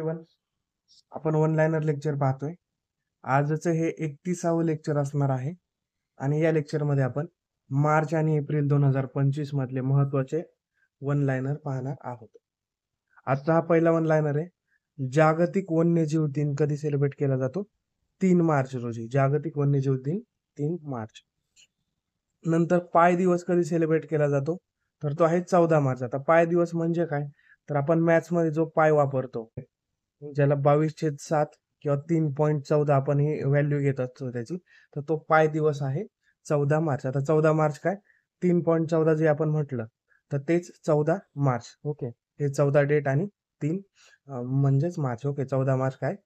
Everyone, आपण one liner lecture पाहतोय. आजचं हे 31वे लेक्चर असणार आहे आणि या लेक्चरमध्ये आपण मार्च आणि एप्रिल 2025 मधले महत्त्वाचे वन लाइनर पाहणार आहोत. आजचा हा पहिला वन लाइनर आहे. जागतिक वन्यजीव दिन कधी सेलिब्रेट केला जातो? 3 मार्च रोजी. जागतिक वन्यजीव दिन 3 मार्च. नंतर पाय दिवस कधी सेलिब्रेट केला जातो? तर तो आहे 14 मार्च. आता पाय दिवस म्हणजे काय? तर आपण मॅथ्स मध्ये जो पाय वापरतो, ज्याला 22/7 किंवा 3.14 आपण ही व्हॅल्यू घेत असतो त्याची, तर तो पाय दिवस आहे 14 मार्च. आता 14 मार्च काय? 3.14 जे आपण म्हटलं, तर तेच 14 मार्च. ओके, हे 14 डेट आणि 3 म्हणजेच मार्च. ओके, 14 मार्च काय?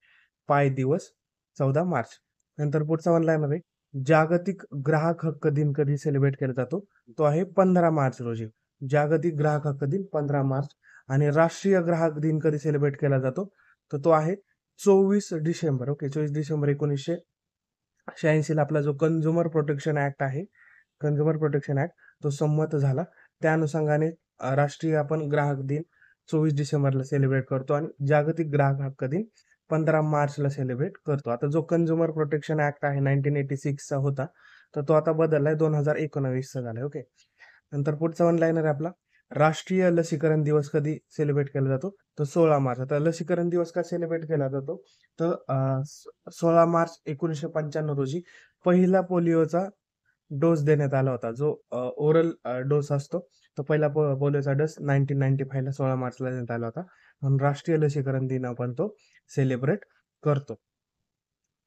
पाय दिवस 14 मार्च. नंतर पुढचा वन लाइनर आहे, जागतिक ग्राहक हक्क दिन कधी सेलिब्रेट केला जातो? तो आहे 15 मार्च रोजी. जागतिक ग्राहक हक्क दिन 15 मार्च. आणि राष्ट्रीय ग्राहक दिन कधी सेलिब्रेट केला जातो? तर तो आहे 24 डिसेंबर. ओके, 24 डिसेंबर 1986 ला आपला जो कंझ्युमर प्रोटेक्शन ऍक्ट आहे, कंझ्युमर प्रोटेक्शन ऍक्ट, तो संमत झाला. त्या अनुषंगाने राष्ट्रीय आपण ग्राहक दिन 24 डिसेंबरला सेलिब्रेट करतो आणि जागतिक ग्राहक हक्क दिन 15 मार्चला सेलिब्रेट करतो. आता जो कंझ्युमर प्रोटेक्शन ऍक्ट आहे 1986 चा होता, तर तो आता बदललाय, 2019 चा झालाय. ओके, नंतर पुढचा वन लाइनर आहे आपला, राष्ट्रीय लसीकरण दिवस कधी सेलिब्रेट केला जातो? तर 16 मार्च. आता लसीकरण दिवस का सेलिब्रेट केला जातो? तर 16 मार्च 1995 रोजी पहिला पोलिओचा डोस देण्यात आला होता. जो ओरल डोस असतो, तो पहिला पोलिओचा डोस 1995 ला 16 मार्चला देण्यात आला होता. म्हणून राष्ट्रीय लसीकरण दिन आपण तो सेलिब्रेट करतो.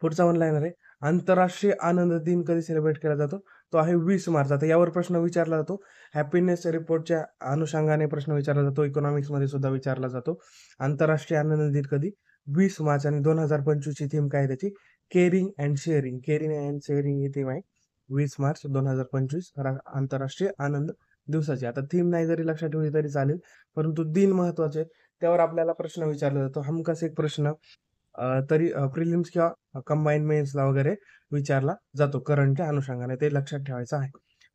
पुढचा वन लाइनर आहे, आंतरराष्ट्रीय आनंद दिन कधी सेलिब्रेट केला जातो? तो आहे 20 मार्च. आता यावर प्रश्न विचारला जातो, हॅपीनेस रिपोर्टच्या अनुषंगाने प्रश्न विचारला जातो, इकॉनॉमिक्स मध्ये सुद्धा विचारला जातो. आंतरराष्ट्रीय आनंद दिन कधी? 20 मार्च. आणि 2025 ची थीम काय आहे त्याची? Caring and sharing. Caring and sharing ही थीम आहे 20 मार्च 2025 आंतरराष्ट्रीय आनंद दिवसाची. आता थीम नाही जरी लक्षात ठेवली तरी चालेल, परंतु दिन महत्वाचे, त्यावर आपल्याला प्रश्न विचारला जातो. हमखास एक प्रश्न तरी प्रिलिम्स किंवा कंबाईन मेन्सला वगैरे विचारला जातो करंटच्या अनुषंगाने, ते लक्षात ठेवायचं आहे.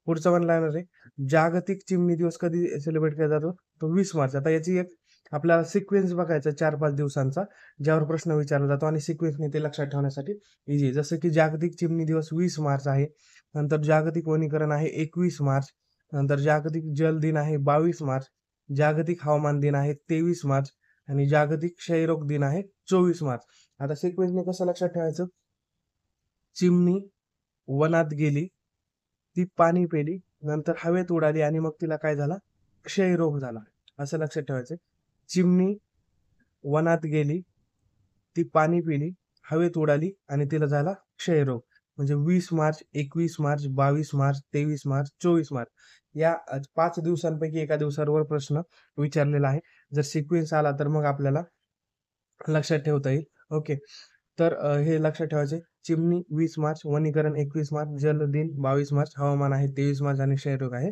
पुढचा वन लाइनर आहे, जागतिक चिमणी दिवस कधी सेलिब्रेट केला जातो? तो 20 मार्च. आता याची एक आपला सिक्वेन्स बघायचा 4-5 दिवसांचा, ज्यावर प्रश्न विचारला जातो आणि सिक्वेन्सने ते लक्षात ठेवण्यासाठी इझी. जसं की जागतिक चिमणी दिवस 20 मार्च आहे, नंतर जागतिक वनीकरण आहे 21 मार्च, नंतर जागतिक जल दिन आहे 22 मार्च, जागतिक हवामान दिन आहे 23 मार्च आणि जागतिक क्षयरोग दिन आहे 24 मार्च. आता सिक्वेन्सने कसं लक्षात ठेवायचं? चिमणी वनात गेली, ती पाणी पेली, नंतर हवेत उडाली आणि मग तिला काय झाला? क्षयरोग झाला. असं लक्षात ठेवायचं. चिमणी वनात गेली, ती पाणी पिली, हवेत उडाली आणि तिला झाला क्षयरोग. म्हणजे 20 मार्च, 21 मार्च, 22 मार्च, 23 मार्च, 24 मार्च या 5 दिवसांपैकी एका दिवसावर प्रश्न विचारलेला आहे. जर सिक्वेन्स आला तर मग आपल्याला लक्षात ठेवता येईल. ओके, तर हे लक्षात ठेवायचे. चिमणी 20 मार्च, वनीकरण 21 मार्च, जल दिन 22 मार्च, हवामान आहे 23 मार्च आणि क्षयरोग आहे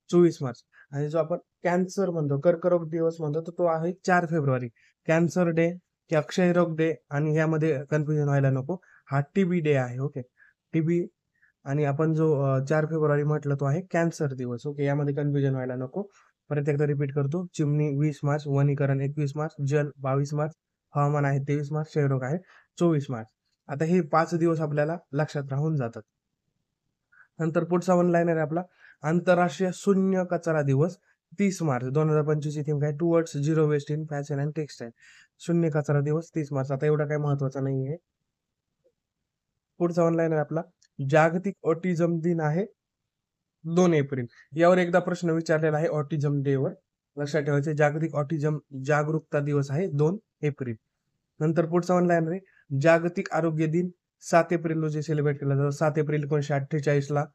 24 मार्च. आणि जो आपण कॅन्सर म्हणतो, कर्करोग दिवस म्हणतो, तर तो आहे 4 फेब्रुवारी. कॅन्सर डे किंवा क्षयरोग डे, आणि यामध्ये कन्फ्युजन व्हायला नको, हा टीबी डे आहे. Okay, TB. आणि आपण जो 4 फेब्रुवारी म्हटलं, तो आहे कॅन्सर दिवस. ओके, यामध्ये कन्फ्युजन व्हायला नको. परत एकदा रिपीट करतो, चिमणी 20 मार्च, वनीकरण 21 मार्च, जल 22 मार्च, हवामान आहे 23 मार्च, क्षयरोग आहे 24 मार्च. आता हे 5 दिवस आपल्याला लक्षात राहून जातात. नंतर पुढचा वन लाइनर आहे आपला, आंतरराष्ट्रीय शून्य कचरा दिवस 30 मार्च 2025 ची थीम काय? Towards zero waste in fashion and textile. शून्य कचरा दिवस 30 मार्च. आता एवढा काही महत्वाचा नाहीये. पुढचा वन लाइनर आपला, जागतिक ऑटिझम दिन आहे 2 एप्रिल. यावर एकदा प्रश्न विचारलेला आहे ऑटिझम डे वर, लक्षात ठेवायचे. जागतिक ऑटिझम जागरूकता दिवस आहे 2 एप्रिल. नंतर पुढचा वन लाइनर आहे, जागतिक आरोग्य दिन 7 एप्रिल रोजी सेलिब्रेट केला जातो. 7 एप्रिल 1948 ला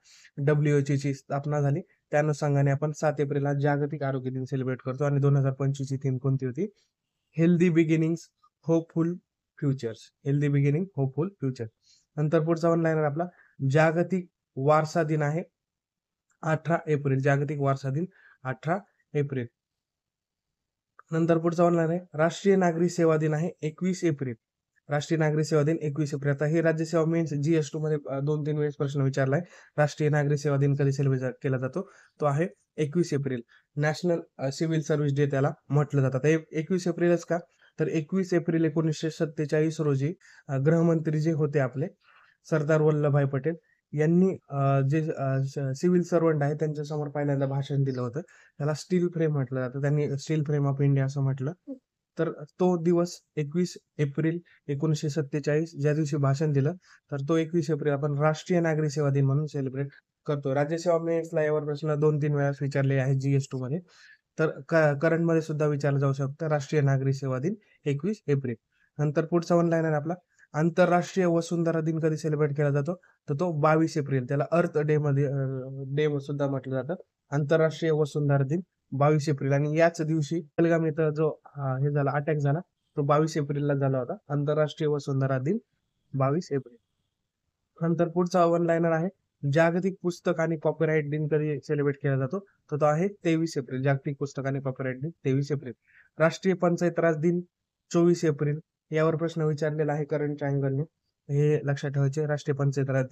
WHO ची स्थापना झाली. त्या अनुषंगाने आपण 7 एप्रिलला जागतिक आरोग्य दिन सेलिब्रेट करतो. आणि 2025 ची थीम कोणती होती? Healthy beginnings, hopeful futures. Healthy beginning, hopeful future. नंतर पुढचा वन लाइनर आपला, जागतिक वारसा दिन आहे 18 एप्रिल. जागतिक वारसा दिन 18 एप्रिल. नंतर पुढचा ऑनलाईन आहे, राष्ट्रीय नागरी सेवा दिन आहे 21 एप्रिल. राष्ट्रीय नागरी सेवा दिन 21 एप्रिल. आता हे राज्यसेवा मेन्स GS2 मध्ये 2-3 वेळेस प्रश्न विचारलाय. राष्ट्रीय नागरी सेवा दिन कधी सेलिब्रेट केला जातो? तो आहे 21 April. National civil service day त्याला म्हटलं जातं. 21 एप्रिलच का? तर 21 एप्रिल 1947 रोजी गृहमंत्री जे होते आपले सरदार वल्लभभाई पटेल यांनी जे सिव्हिल सर्वंट आहे त्यांच्यासमोर पहिल्यांदा भाषण दिलं होतं. त्याला स्टील फ्रेम म्हटलं जातं. त्यांनी स्टील फ्रेम ऑफ इंडिया असं म्हटलं. तर तो दिवस 21 एप्रिल 1947 ज्या दिवशी भाषण दिलं, तर तो 21 एप्रिल आपण राष्ट्रीय नागरी सेवा दिन म्हणून सेलिब्रेट करतो. राज्यसेवा मेन्सला यावर प्रश्न 2-3 वेळा विचारले आहेत GS2 मध्ये. तर करंटमध्ये सुद्धा विचारलं जाऊ शकतं. राष्ट्रीय नागरी सेवा दिन 21 एप्रिल. नंतर पुढचा वन लाईनर आपला आंतरराष्ट्रीय वसुंधरा दिन कधी सेलिब्रेट केला जातो? तर तो 22 एप्रिल. त्याला अर्थ डे मध्ये डे सुद्धा म्हटलं जातं. आंतरराष्ट्रीय वसुंधरा दिन 22 एप्रिल. आणि याच दिवशी पहलगाम इथं जो हे झाला अटॅक झाला तो 22 एप्रिलला झाला होता. आंतरराष्ट्रीय वसुंधरा दिन 22 एप्रिल. नंतर पुढचा वन लाईनर आहे जागतिक पुस्तक आणि कॉपीराइट दिन कधी सेलिब्रेट केला जातो? तर तो आहे 23 एप्रिल. जागतिक पुस्तक आणि कॉपीराइट दिन 23 एप्रिल. राष्ट्रीय पंचायत राज दिन 24 एप्रिल. यावर प्रश्न विचारलेला आहे करंटच्या अँगलने. हे लक्षात ठेवायचे. राष्ट्रीय पंचायत राज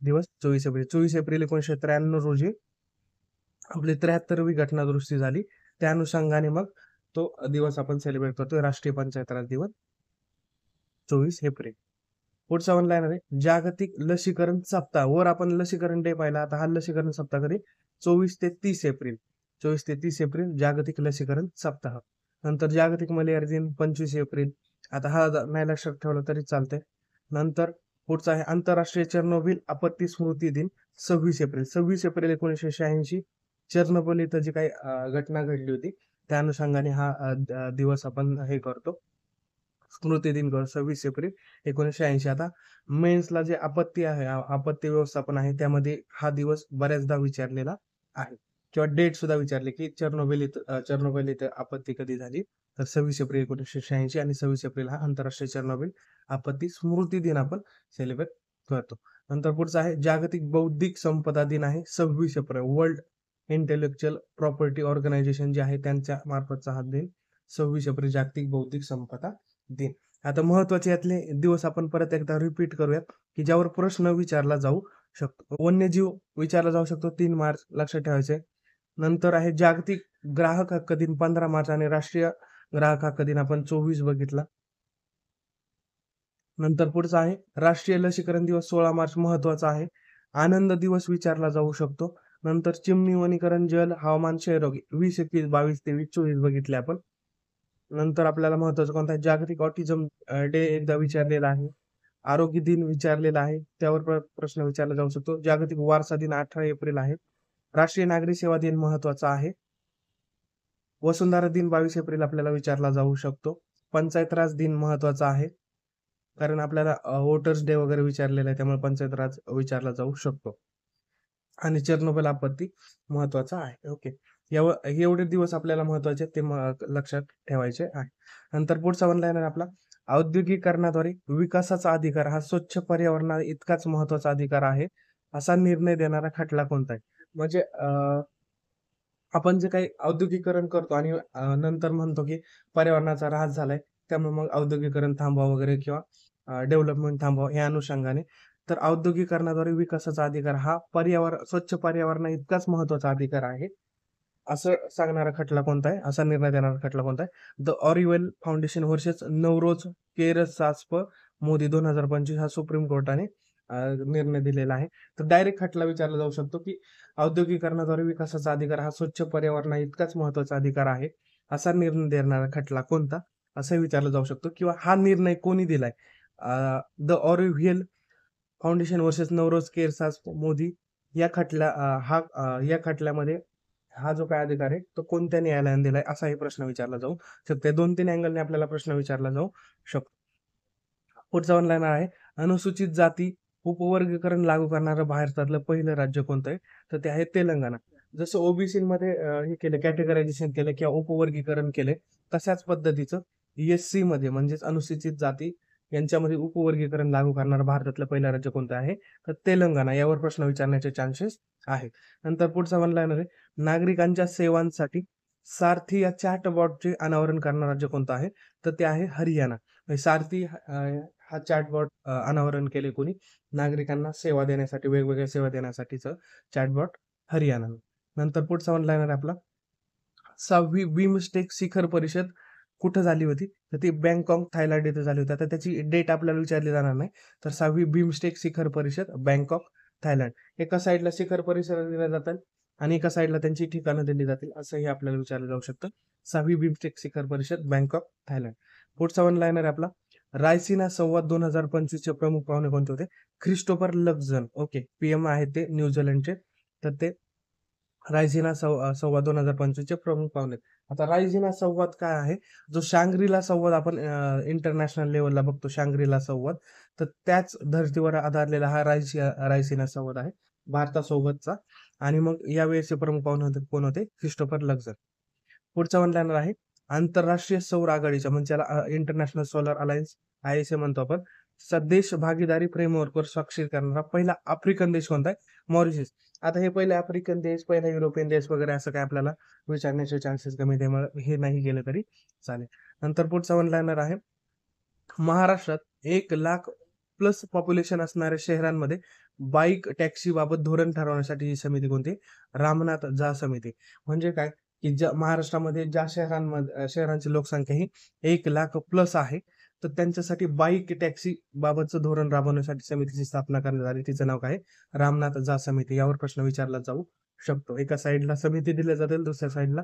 दिवस 24 एप्रिल. 24 एप्रिल 1993 रोजी आपली 73वी घटना दुरुस्ती झाली. त्या अनुषंगाने मग तो दिवस आपण सेलिब्रेट करतोय राष्ट्रीय पंचायत राज दिवस 24 एप्रिल. पुढचा वन लाईनर आहे जागतिक लसीकरण सप्ताह. वर आपण लसीकरण डे पाहिला. आता हा लसीकरण सप्ताह कधी? 24 ते 30 एप्रिल. 24 ते 30 एप्रिल जागतिक लसीकरण सप्ताह. नंतर जागतिक मलेरिया दिन 25 एप्रिल. आता हा नाही लक्षात ठेवला तरी चालतंय. नंतर पुढचा आहे आंतरराष्ट्रीय चेर्नोबिल आपत्ती स्मृती दिन 26 एप्रिल. 26 एप्रिल 1986 चेर्नोबिल इथं जी काही घटना घडली होती त्या अनुषंगाने हा दिवस आपण हे करतो, स्मृती दिन करतो. 26 एप्रिल 1986. आता मेन्सला जे आपत्ती आहे आपत्ती व्यवस्थापन आहे त्यामध्ये हा दिवस बऱ्याचदा विचारलेला आहे किंवा डेट सुद्धा विचारले की चेर्नोबिल इथं आपत्ती कधी झाली? तर 26 एप्रिल 1986. आणि 26 एप्रिल हा आंतरराष्ट्रीय चेर्नोबिल आपत्ती स्मृती दिन आपण सेलिब्रेट करतो. नंतर पुढचा आहे जागतिक बौद्धिक संपदा दिन आहे 26 एप्रिल. वर्ल्ड इंटेलेक्च्युअल प्रॉपर्टी ऑर्गनायझेशन जे आहे त्यांच्या मार्फतचा हा दिन 26 एप्रिल जागतिक बौद्धिक संपदा दिन. आता महत्वाचे यातले दिवस आपण परत एकदा रिपीट करूयात की ज्यावर प्रश्न विचारला जाऊ शकतो. वन्यजीव विचारला जाऊ शकतो 3 मार्च लक्षात ठेवायचे. नंतर आहे जागतिक ग्राहक हक्क दिन 15 मार्च आणि राष्ट्रीय ग्राहक हक्क दिन आपण 24 बघितला. नंतर पुढचा आहे राष्ट्रीय लसीकरण दिवस 16 मार्च महत्वाचा आहे. आनंद दिवस विचारला जाऊ शकतो. नंतर चिमणी वनीकरण जल हवामान क्षयरोग 20 21 22 23 24 बघितले आपण. नंतर आपल्याला महत्वाचं कोणता आहे जागतिक ऑटिझम डे एकदा विचारलेला आहे. आरोग्य दिन विचारलेला आहे. त्यावर प्रश्न विचारला जाऊ शकतो. जागतिक वारसा दिन 18 एप्रिल आहे. राष्ट्रीय नागरी सेवा दिन महत्वाचा आहे. वसुंधरा दिन 22 एप्रिल आपल्याला विचारला जाऊ शकतो. पंचायत राज दिन महत्वाचा आहे कारण आपल्याला वोटर्स डे वगैरे विचारलेला आहे त्यामुळे पंचायत राज विचारला जाऊ शकतो. आणि चेर्नोबिल आपत्ती महत्वाचा आहे. ओके, एवढे दिवस आपल्याला महत्वाचे ते लक्षात ठेवायचे आहे. नंतर पुढचा वन लाईनर आपला औद्योगिकरणाद्वारे विकासाचा अधिकार हा स्वच्छ पर्यावरणा इतकाच महत्वाचा अधिकार आहे असा निर्णय देणारा खटला कोणता आहे? म्हणजे आपण जे काही औद्योगिकरण करतो आणि नंतर म्हणतो की पर्यावरणाचा ऱ्हास झालाय त्यामुळे मग औद्योगिकरण थांबवा वगैरे किंवा डेव्हलपमेंट थांबवा या अनुषंगाने. तर औद्योगिकरणाद्वारे विकासाचा अधिकार हा स्वच्छ पर्यावरणा इतकाच महत्वाचा अधिकार आहे असं सांगणारा खटला कोणता आहे? असा निर्णय देणारा खटला कोणता आहे? The Auroville foundation versus Navroz Kersasp Modi 2025 हा सुप्रीम कोर्टाने निर्णय दिलेला आहे. तर डायरेक्ट खटला विचारला जाऊ शकतो की औद्योगिकरणाद्वारे विकासाचा अधिकार हा स्वच्छ पर्यावरणा इतकाच महत्वाचा अधिकार आहे असा निर्णय देणारा खटला कोणता? असं विचारलं जाऊ शकतो किंवा हा निर्णय कोणी दिलाय? The Auroville foundation versus Navroz Kersasp Modi या खटल्यामध्ये हा जो काय अधिकार आहे तो कोणत्या न्यायालयाने दिलाय असाही प्रश्न विचारला जाऊ शकतो. 2-3 अँगलने आपल्याला प्रश्न विचारला जाऊ शकतो. पुढचा वन लाईनर आहे अनुसूचित जाती उपवर्गीकरण लागू करणारं भारतातलं पहिलं राज्य कोणतं आहे? तर ते आहे तेलंगणा. जसं ओबीसी मध्ये हे केलं कॅटेगरायझेशन केलं किंवा उपवर्गीकरण केले तशाच पद्धतीचं एससी मध्ये म्हणजेच अनुसूचित जाती यांच्यामध्ये उपवर्गीकरण लागू करणारं भारतातलं पहिलं राज्य कोणतं आहे? तर तेलंगणा. यावर प्रश्न विचारण्याचे चान्सेस आहेत. नंतर पुढचा वन लाईनर आहे नागरिकांच्या सेवांसाठी सारथी या चॅटबॉटचे अनावरण करणारं राज्य कोणतं आहे? तर ते आहे हरियाणा. सारथी हा चॅटबॉट अनावरण केले कोणी? नागरिकांना सेवा देण्यासाठी वेगवेगळ्या सेवा देण्यासाठीचं चॅटबॉट हरियाणा. नंतर पुढचा वन लाईनर आपला 6वी बिमस्टेक शिखर परिषद कुठं झाली होती? तर ती बँकॉक, थायलंड इथे झाली होती. आता त्याची डेट आपल्याला विचारली जाणार नाही. तर 6वी बिमस्टेक शिखर परिषद, बँकॉक, थायलंड. एका साइडला शिखर परिषद दिल्या जातात आणि एका साइडला त्यांची ठिकाणं दिली जातील, असंही आपल्याला विचारलं जाऊ शकतं. 6वी बिमस्टेक शिखर परिषद, बँकॉक, थायलंड. पुढचा वन लाईनर आहे आपला, रायसिना संवाद 2025 चे प्रमुख पाहुणे कोणते होते? ख्रिस्टोफर लक्झन. ओके, पीएम आहेत ते न्यूझीलंडचे. तर ते रायझिना संवाद 2025 चे प्रमुख पाहुणे आहेत. आता रायझिना संवाद काय आहे? जो शांग्रीला संवाद आपण इंटरनॅशनल लेव्हलला बघतो, शांग्रीला संवाद. तर त्याच धर्तीवर आधारलेला हा रायसिना संवाद आहे भारतासोबतचा. आणि मग यावेळेसचे प्रमुख पाहुणे होते, कोण होते? ख्रिस्टोफर लक्झन. पुढचा वन लाईनर आहे, आंतरराष्ट्रीय सौर आघाडीच्या म्हणजे त्याला इंटरनॅशनल सोलर अलायन्स ISA म्हणतो आपण. सदेश भागीदारी फ्रेमवर्कवर स्वाक्षरी करणारा पहिला आफ्रिकन देश कोणता आहे? मॉरिशस. आता हे पहिले आफ्रिकन देश, पहिला युरोपियन देश वगैरे असं काय आपल्याला विचारण्याचे चान्सेस कमी, त्यामुळे हे नाही गेलं तरी चालेल. नंतर पुढचा वन लाईनर आहे, महाराष्ट्रात 1,00,000 प्लस पॉप्युलेशन असणाऱ्या शहरांमध्ये बाईक टॅक्सी बाबत धोरण ठरवण्यासाठी ही समिती कोणती? रामनाथ झा समिती. म्हणजे काय, की ज्या महाराष्ट्रामध्ये ज्या शहरांची लोकसंख्या ही 1,00,000 प्लस आहे, तर त्यांच्यासाठी बाईक टॅक्सी बाबतचं धोरण राबवण्यासाठी समितीची स्थापना करण्यात आली. तिचं नाव काय आहे? रामनाथ झा समिती. यावर प्रश्न विचारला जाऊ शकतो. एका साईडला समिती दिल्या जातील, दुसऱ्या साईडला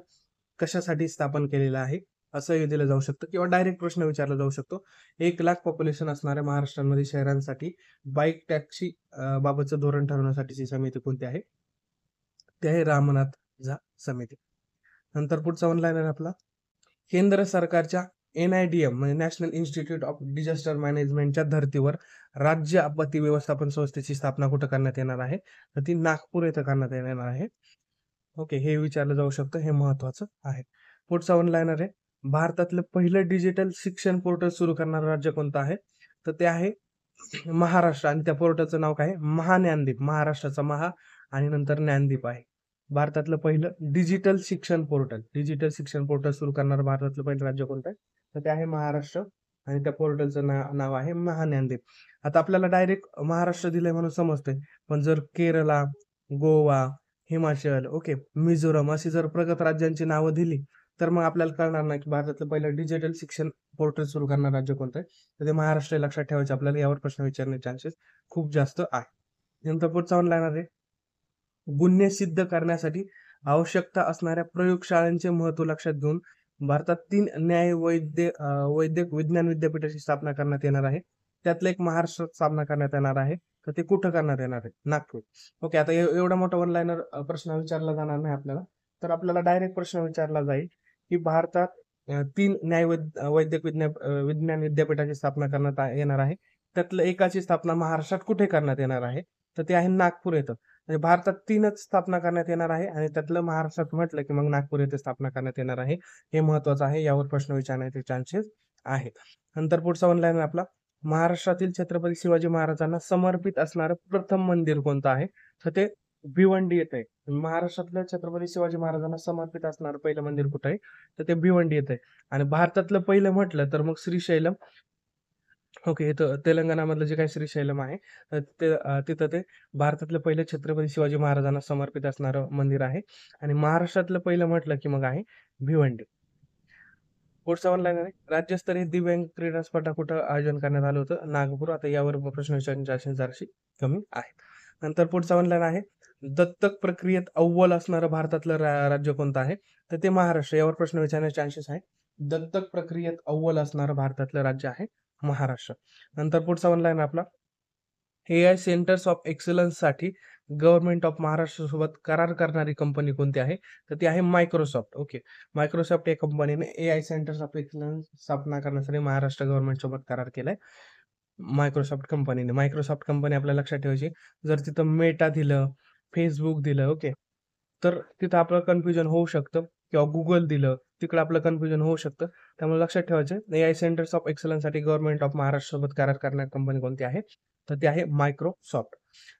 कशासाठी स्थापन केलेलं आहे असंही दिलं जाऊ शकतं, किंवा डायरेक्ट प्रश्न विचारला जाऊ शकतो. 1,00,000 पॉप्युलेशन असणाऱ्या महाराष्ट्रामध्ये शहरांसाठी बाईक टॅक्सी बाबतचं धोरण ठरवण्यासाठीची समिती कोणती आहे? ते आहे रामनाथ झा समिती. नंतर पुढचा वन लाईनर आपला, केंद्र सरकारच्या NIDM म्हणजे नॅशनल इन्स्टिट्यूट ऑफ डिझास्टर मॅनेजमेंटच्या धर्तीवर राज्य आपत्ती व्यवस्थापन संस्थेची स्थापना कुठं करण्यात येणार आहे? तर ती नागपूर येथे करण्यात येणार आहे. ओके, हे विचारलं जाऊ शकतं, हे महत्वाचं आहे. पुढचा वन लाईनर आहे, भारतातलं पहिलं डिजिटल शिक्षण पोर्टल सुरू करणारं राज्य कोणतं आहे? तर ते आहे महाराष्ट्र, आणि त्या पोर्टलचं नाव काय आहे? महाज्ञानदीप. महाराष्ट्राचा महा आणि नंतर ज्ञानदीप आहे. भारतातलं पहिलं डिजिटल शिक्षण पोर्टल सुरू करणारं भारतातलं पहिलं राज्य कोणतं आहे? तर ते आहे महाराष्ट्र, आणि त्या पोर्टलचं नाव आहे महाज्ञानदीप. आता आपल्याला डायरेक्ट महाराष्ट्र दिलंय म्हणून समजतंय, पण जर केरला, गोवा, हिमाचल, ओके, मिझोरम अशी जर प्रगत राज्यांची नावं दिली, तर मग आपल्याला कळणार नाही की भारतातलं पहिलं डिजिटल शिक्षण पोर्टल सुरू करणारं राज्य कोणतं आहे? तर ते महाराष्ट्र हे लक्षात ठेवायचे आपल्याला. यावर प्रश्न विचारण्याचे चान्सेस खूप जास्त आहे. नंतर पुढचा वन लाईनर आहे, गुन्हे सिद्ध करण्यासाठी आवश्यकता असणाऱ्या प्रयोगशाळांचे महत्त्व लक्षात घेऊन भारतात 3 वैद्यक विज्ञान विद्यापीठाची स्थापना करण्यात येणार आहे. त्यातलं एक महाराष्ट्रात स्थापना करण्यात येणार आहे. तर ते कुठं करण्यात येणार आहे? नागपूर. ओके, आता एवढा मोठा वन लाईनर प्रश्न विचारला जाणार नाही आपल्याला. तर आपल्याला डायरेक्ट प्रश्न विचारला जाईल, की भारतात 3 वैद्यक विज्ञान विद्यापीठाची स्थापना करण्यात येणार आहे. त्यातलं एकाची स्थापना महाराष्ट्रात कुठे करण्यात येणार आहे? तर ते आहे नागपूर येथे. म्हणजे भारतात 3च स्थापना करण्यात येणार आहे, आणि त्यातलं महाराष्ट्रात म्हटलं की मग नागपूर येथे स्थापना करण्यात येणार आहे. हे महत्वाचं आहे, यावर प्रश्न विचारण्याचे चान्सेस आहेत. नंतर पुढचा वन लाईनर आपला, महाराष्ट्रातील छत्रपती शिवाजी महाराजांना समर्पित असणारं प्रथम मंदिर कोणतं आहे? तर ते भिवंडी येथे आहे. महाराष्ट्रातल्या छत्रपती शिवाजी महाराजांना समर्पित असणारं पहिलं मंदिर कुठं आहे? तर ते भिवंडी येथे आहे. आणि भारतातलं पहिलं म्हटलं तर मग श्रीशैलम. ओके, इथं तेलंगणामधलं जे काही श्रीशैलम आहे, तिथं ते भारतातलं पहिलं छत्रपती शिवाजी महाराजांना समर्पित असणारं मंदिर आहे. आणि महाराष्ट्रातलं पहिलं म्हटलं की मग आहे भिवंडी. पुढचा वन लाईन आहे, राज्यस्तरीय दिव्यांग क्रीडा स्पर्धा कुठं आयोजन करण्यात आलं होतं? नागपूर. आता यावर प्रश्न विचारण्याची चान्सेस जराशी कमी आहे. नंतर पुढचा वन लाईन आहे, दत्तक प्रक्रियेत अव्वल असणारं भारतातलं राज्य कोणतं आहे? तर ते महाराष्ट्र. यावर प्रश्न विचारण्याचे चान्सेस आहे. दत्तक प्रक्रियेत अव्वल असणारं भारतातलं राज्य आहे महाराष्ट्र. नंतर पुढचा वन लाईन आपला, AI सेंटर्स ऑफ एक्सलन्स साठी गव्हर्नमेंट ऑफ महाराष्ट्र सोबत करार करणारी कंपनी कोणती आहे? तर ती आहे मायक्रोसॉफ्ट. ओके, मायक्रोसॉफ्ट या कंपनीने AI सेंटर्स ऑफ एक्सलन्स स्थापना करण्यासाठी महाराष्ट्र गव्हर्नमेंट सोबत करार केलाय. मायक्रोसॉफ्ट कंपनी आपल्याला लक्षात ठेवायची. जर तिथं मेटा दिलं, फेसबुक दिलं, ओके, तर तिथं आपलं कन्फ्युजन होऊ शकतं, किंवा गुगल दिलं, तिकडं आपलं कन्फ्युजन होऊ शकतं. त्यामुळे लक्षात ठेवायचं, AI सेंटर्स ऑफ एक्सलन्ससाठी गव्हर्नमेंट ऑफ महाराष्ट्र सोबत करार करणारी कंपनी कोणती आहे? तर ते आहे मायक्रोसॉफ्ट.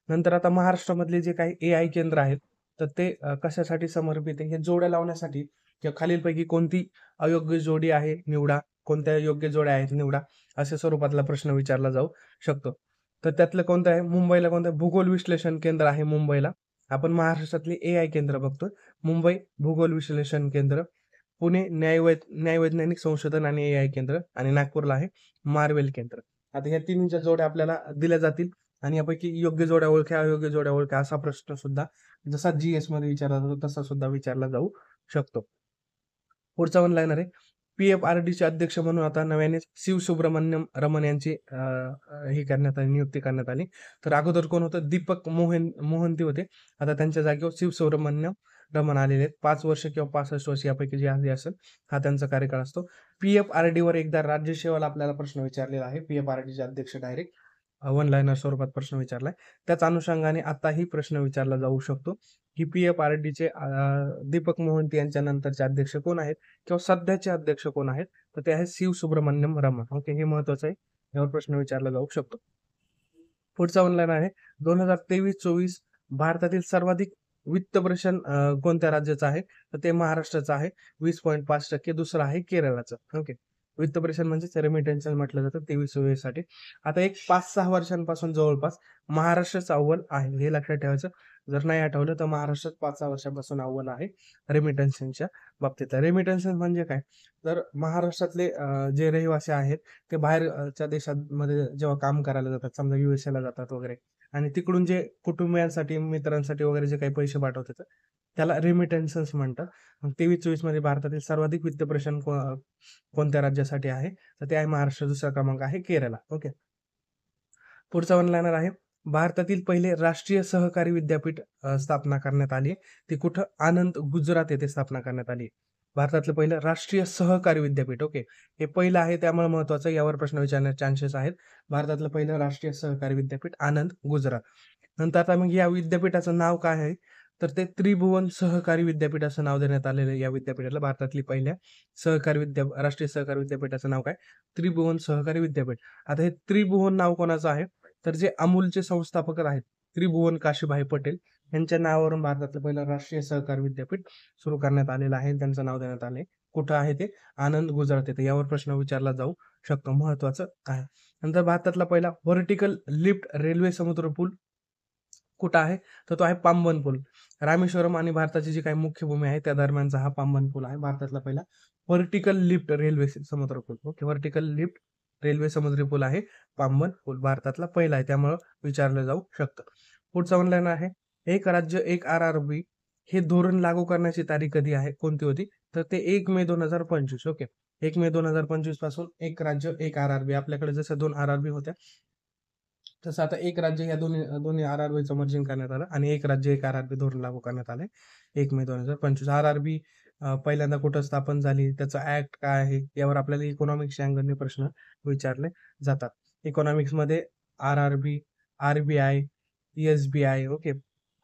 नंतर आता महाराष्ट्रामधले जे काही AI केंद्र आहेत, तर ते कशासाठी समर्पित आहे? हे जोड्या लावण्यासाठी, किंवा खालीलपैकी कोणती अयोग्य जोडी आहे निवडा, कोणत्या योग्य जोड्या आहेत निवडा, अशा स्वरूपातला प्रश्न विचारला जाऊ शकतो. तर त्यातलं कोणतं आहे? मुंबईला कोणतं आहे? भूगोल विश्लेषण केंद्र आहे मुंबईला. आपण महाराष्ट्रातली AI केंद्र बघतोय. मुंबई भूगोल विश्लेषण केंद्र. पुणे न्यायवैज्ञानिक संशोधन आणि AI केंद्र आणि नागपूरला आहे मार्वेल केंद्र. आता ह्या तिन्हीच्या जोड्या आपल्याला दिल्या जातील आणि यापैकी योग्य जोड्या ओळखा, अयोग्य जोड्या ओळखा असा प्रश्न सुद्धा जसा GS मध्ये विचारला जातो तसा सुद्धा विचारला जाऊ शकतो. पुढचा वन लाईनर आहे. PFRDचे अध्यक्ष म्हणून आता नव्याने शिवसुब्रमण्यम रमण यांची हे करण्यात आली, नियुक्ती करण्यात आली. तर अगोदर कोण होतं? दीपक मोहंती होते. आता त्यांच्या जागेवर शिवसुब्रमण्यम रमण आलेले आहेत. 5 वर्ष किंवा 65 वर्ष यापैकी जे आधी असेल हा त्यांचा कार्यकाळ असतो. PFRD वर एकदा राज्यसेवेला आपल्याला प्रश्न विचारलेला आहे. PFRDचे अध्यक्ष डायरेक्ट वन लाईनर स्वरूपात प्रश्न विचारलाय. त्याच अनुषंगाने आताही प्रश्न विचारला जाऊ शकतो की PFRDचे दीपक मोहंती यांच्या नंतरचे अध्यक्ष कोण आहेत किंवा सध्याचे अध्यक्ष कोण आहेत? तर ते आहेत शिवसुब्रमण्यम रमण. ओके, हे महत्वाचं आहे. यावर प्रश्न विचारला जाऊ शकतो. पुढचा ऑनलाईन आहे 2023-24 भारतातील सर्वाधिक वित्तभूषण कोणत्या राज्याचं आहे? तर ते महाराष्ट्राचं आहे 20.5%. दुसरं आहे केरळाचं. ओके, वित्तभूषण म्हणजे रेमिटन्स म्हटलं जातं 23-24 साठी. आता एक 5-6 वर्षांपासून जवळपास महाराष्ट्रच अव्वल आहे, हे लक्षात ठेवायचं. जर नाही आठवलं तर महाराष्ट्रात 5-6 वर्षांपासून अव्वल आहे रेमिटन्सच्या बाबतीत. रेमिटन्स म्हणजे काय? तर महाराष्ट्रातले जे रहिवासी आहेत ते बाहेरच्या देशांमध्ये जेव्हा काम करायला जातात, समजा USA ला जातात वगैरे, आणि तिकडून जे कुटुंबियांसाठी, मित्रांसाठी वगैरे जे काही पैसे पाठवतात त्याला रेमिटन्सेस म्हणतात. मग 23-24 मध्ये भारतातील सर्वाधिक वित्तभूषण कोणत्या राज्यासाठी आहे? तर ते आहे महाराष्ट्र. दुसरा क्रमांक आहे केरळा. ओके, पुढचा वन लाईनर आहे. भारतातील पहिले राष्ट्रीय सहकारी विद्यापीठ स्थापना करण्यात आली. ती कुठं? आनंद, गुजरात येथे स्थापना करण्यात आली. भारतातलं पहिलं राष्ट्रीय सहकारी विद्यापीठ. ओके, हे पहिलं आहे त्यामुळे महत्वाचं, यावर प्रश्न विचारण्याचे चान्सेस आहेत. भारतातलं पहिलं राष्ट्रीय सहकारी विद्यापीठ आनंद, गुजरात. नंतर आता मग या विद्यापीठाचं नाव काय आहे? तर ते त्रिभुवन सहकारी विद्यापीठ असं नाव देण्यात आलेलं आहे या विद्यापीठाला. भारतातली पहिल्या राष्ट्रीय सहकारी विद्यापीठाचं नाव काय? त्रिभुवन सहकारी विद्यापीठ. आता हे त्रिभुवन नाव कोणाचं आहे? तर जे अमूलचे संस्थापक आहेत त्रिभुवन काशीभाई पटेल यांच्या नावावरून भारतातलं पहिलं राष्ट्रीय सहकारी विद्यापीठ सुरू करण्यात आलेलं आहे. त्यांचं नाव देण्यात आले. कुठं आहे ते? आनंद, गुजरात येथे. यावर प्रश्न विचारला जाऊ शकतो, महत्वाचं आहे. नंतर भारतातला पहिला व्हर्टिकल लिफ्ट रेल्वे समुद्र पूल कुठं आहे? तर तो आहे पांबन पूल. रामेश्वरम आणि भारताची जी काही मुख्य भूमी आहे त्या दरम्यानचा हा पांबन पूल आहे. भारतातला पहिला व्हर्टिकल लिफ्ट रेल्वे समुद्र पूल. ओके, व्हर्टिकल लिफ्ट रेल्वे समुद्री पूल आहे पांबन पूल, भारतातला पहिला आहे, त्यामुळं विचारलं जाऊ शकतं. पुढचा ऑनलाईन आहे. एक राज्य एक RRB हे धोरण लागू करण्याची तारीख कधी आहे, कोणती होती? तर ते 1 मे 2025. ओके, 1 मे 2025 पासून एक राज्य एक RRB. आपल्याकडे जसं 2 RRB होत्या तसं आता एक राज्य या दोन्ही RRBचं मर्जिंग करण्यात आलं आणि एक राज्य एक RRB धोरण लागू करण्यात आले 1 मे 2025. RRB पहिल्यांदा कुठं स्थापन झाली, त्याचा ऍक्ट काय आहे, यावर आपल्याला इकॉनॉमिक्सच्या अँगलने प्रश्न विचारले जातात. इकॉनॉमिक्स मध्ये RRB, RBI, SBI, okay,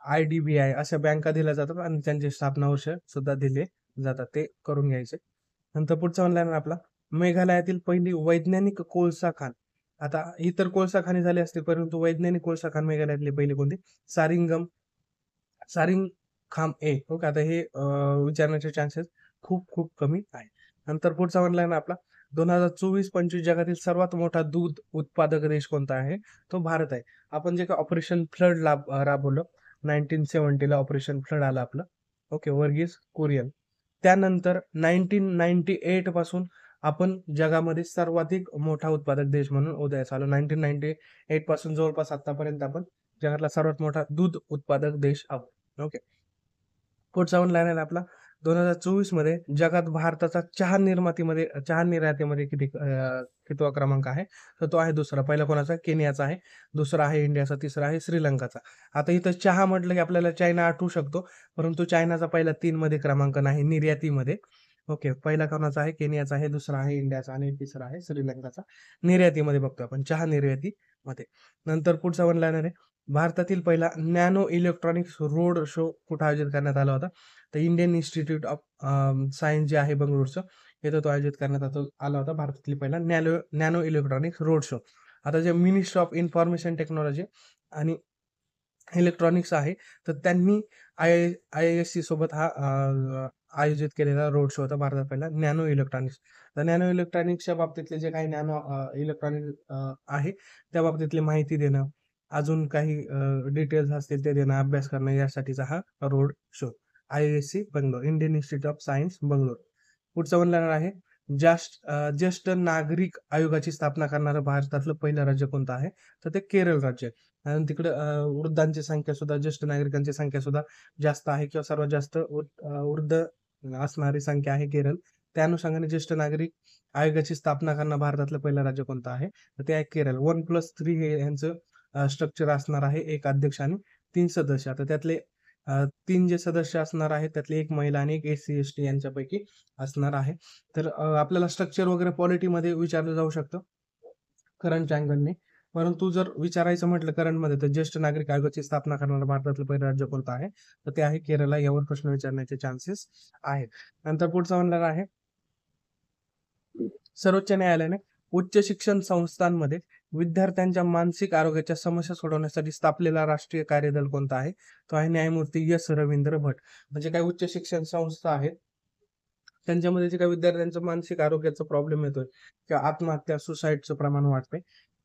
IDBI अशा बँका दिल्या जातात आणि त्यांचे स्थापना वर्ष सुद्धा दिले जातात, ते करून घ्यायचे. नंतर पुढचा ऑनलाईन आपला मेघालयातील पहिली वैज्ञानिक कोळसा खाण. आता इतर कोळसा खाणी झाली असतील परंतु वैज्ञानिक कोळसा खाण मेघालयातली पहिली कोणती? सारिंगखाम ए. ओके, आता हे विचारण्याचे चान्सेस खूप खूप कमी आहे. नंतर पुढचा ऑनलाईन आपला 2024-25 जगातील सर्वात मोठा दूध उत्पादक देश कोणता आहे? तो भारत आहे. आपण जे काही ऑपरेशन फ्लड राबवलं 1970 ला, ऑपरेशन फ्लड आलं आपलं. ओके, वर्गीस कुरियन. त्यानंतर 1998 पासून आपण जगामध्ये सर्वाधिक मोठा उत्पादक देश म्हणून उदयास आलो. 1998 पासून जवळपास आतापर्यंत आपण जगातला सर्वात मोठा दूध उत्पादक देश आहोत. ओके, पुढचा ऑनलाईन आहे आपला 2024 मध्ये जगात भारताचा चहा निर्यातीमध्ये कितवा क्रमांक आहे? तर तो आहे दुसरा. पहिला कोणाचा? केनियाचा आहे. दुसरा आहे इंडियाचा. तिसरा आहे श्रीलंकाचा. आता इथं चहा म्हटलं की आपल्याला चायना आठवू शकतो, परंतु चायनाचा पहिला 3 मध्ये क्रमांक नाही निर्यातीमध्ये. ओके, पहिला कोणाचा आहे? केनियाचा आहे. दुसरा आहे इंडियाचा आणि तिसरा आहे श्रीलंकाचा. निर्यातीमध्ये बघतो आपण, चहा निर्यातीमध्ये. नंतर पुढचा वन लाईनर आहे. भारतातील पहिला नॅनो इलेक्ट्रॉनिक्स रोड शो कुठे आयोजित करण्यात आला होता? तर इंडियन इन्स्टिट्यूट ऑफ सायन्स जे आहे बंगळुरूचं, इथं तो आयोजित करण्यात आला होता. भारतातील पहिला नॅनो इलेक्ट्रॉनिक्स रोड शो. आता जे मिनिस्ट्री ऑफ इन्फॉर्मेशन टेक्नॉलॉजी आणि इलेक्ट्रॉनिक्स आहे, तर त्यांनी IISc सोबत हा आयोजित केलेला रोड शो होता भारतात पहिला नॅनो इलेक्ट्रॉनिक्स. तर नॅनो इलेक्ट्रॉनिक्सच्या बाबतीतले जे काही नॅनो इलेक्ट्रॉनिक आहे त्या बाबतीतली माहिती देणं, अजून काही डिटेल्स असतील ते देणं, अभ्यास करणं, यासाठीचा हा road show. IISc Bangalore, Indian institute of science Bangalore. पुढचं वन लाईनर आहे, ज्येष्ठ नागरिक आयोगाची स्थापना करणारं भारतातलं पहिलं राज्य कोणतं आहे? तर ते केरळ राज्य आहे. आणि तिकडे वृद्धांची संख्या सुद्धा, ज्येष्ठ नागरिकांची संख्या सुद्धा जास्त आहे, किंवा सर्वात जास्त वृद्ध असणारी संख्या आहे केरळ. त्या अनुषंगाने ज्येष्ठ नागरिक आयोगाची स्थापना करणं भारतातलं पहिलं राज्य कोणतं आहे? तर ते आहे केरळ. 1+3 हे यांचं स्ट्रक्चर असणार आहे. एक अध्यक्ष आणि 3 सदस्य. आता त्यातले 3 जे सदस्य असणार आहेत, त्यातली एक महिला आणि एक एस-सी-एस-टी यांच्यापैकी असणार आहे. तर आपल्याला स्ट्रक्चर वगैरे पॉलिटीमध्ये विचारलं जाऊ शकतं करंटच्या अँगलने. परंतु जर विचारायचं म्हटलं करंटमध्ये, तर ज्येष्ठ नागरिक आयोगाची स्थापना करणारं भारतातलं पहिलं राज्य कोणतं आहे? तर ते आहे केरळ. यावर प्रश्न विचारण्याचे चान्सेस आहेत. नंतर पुढचा म्हणणार आहे, सर्वोच्च न्यायालयाने उच्च शिक्षण संस्थांमध्ये विद्यार्थ्यांच्या मानसिक आरोग्याच्या समस्या सोडवण्यासाठी स्थापलेला राष्ट्रीय कार्यदल कोणता आहे? तो आहे न्यायमूर्ती एस रवींद्र भट. म्हणजे काही उच्च शिक्षण संस्था आहेत, त्यांच्यामध्ये जे काही विद्यार्थ्यांचं मानसिक आरोग्याचा प्रॉब्लेम येतोय, किंवा आत्महत्या, सुसाईडचं प्रमाण वाढतंय,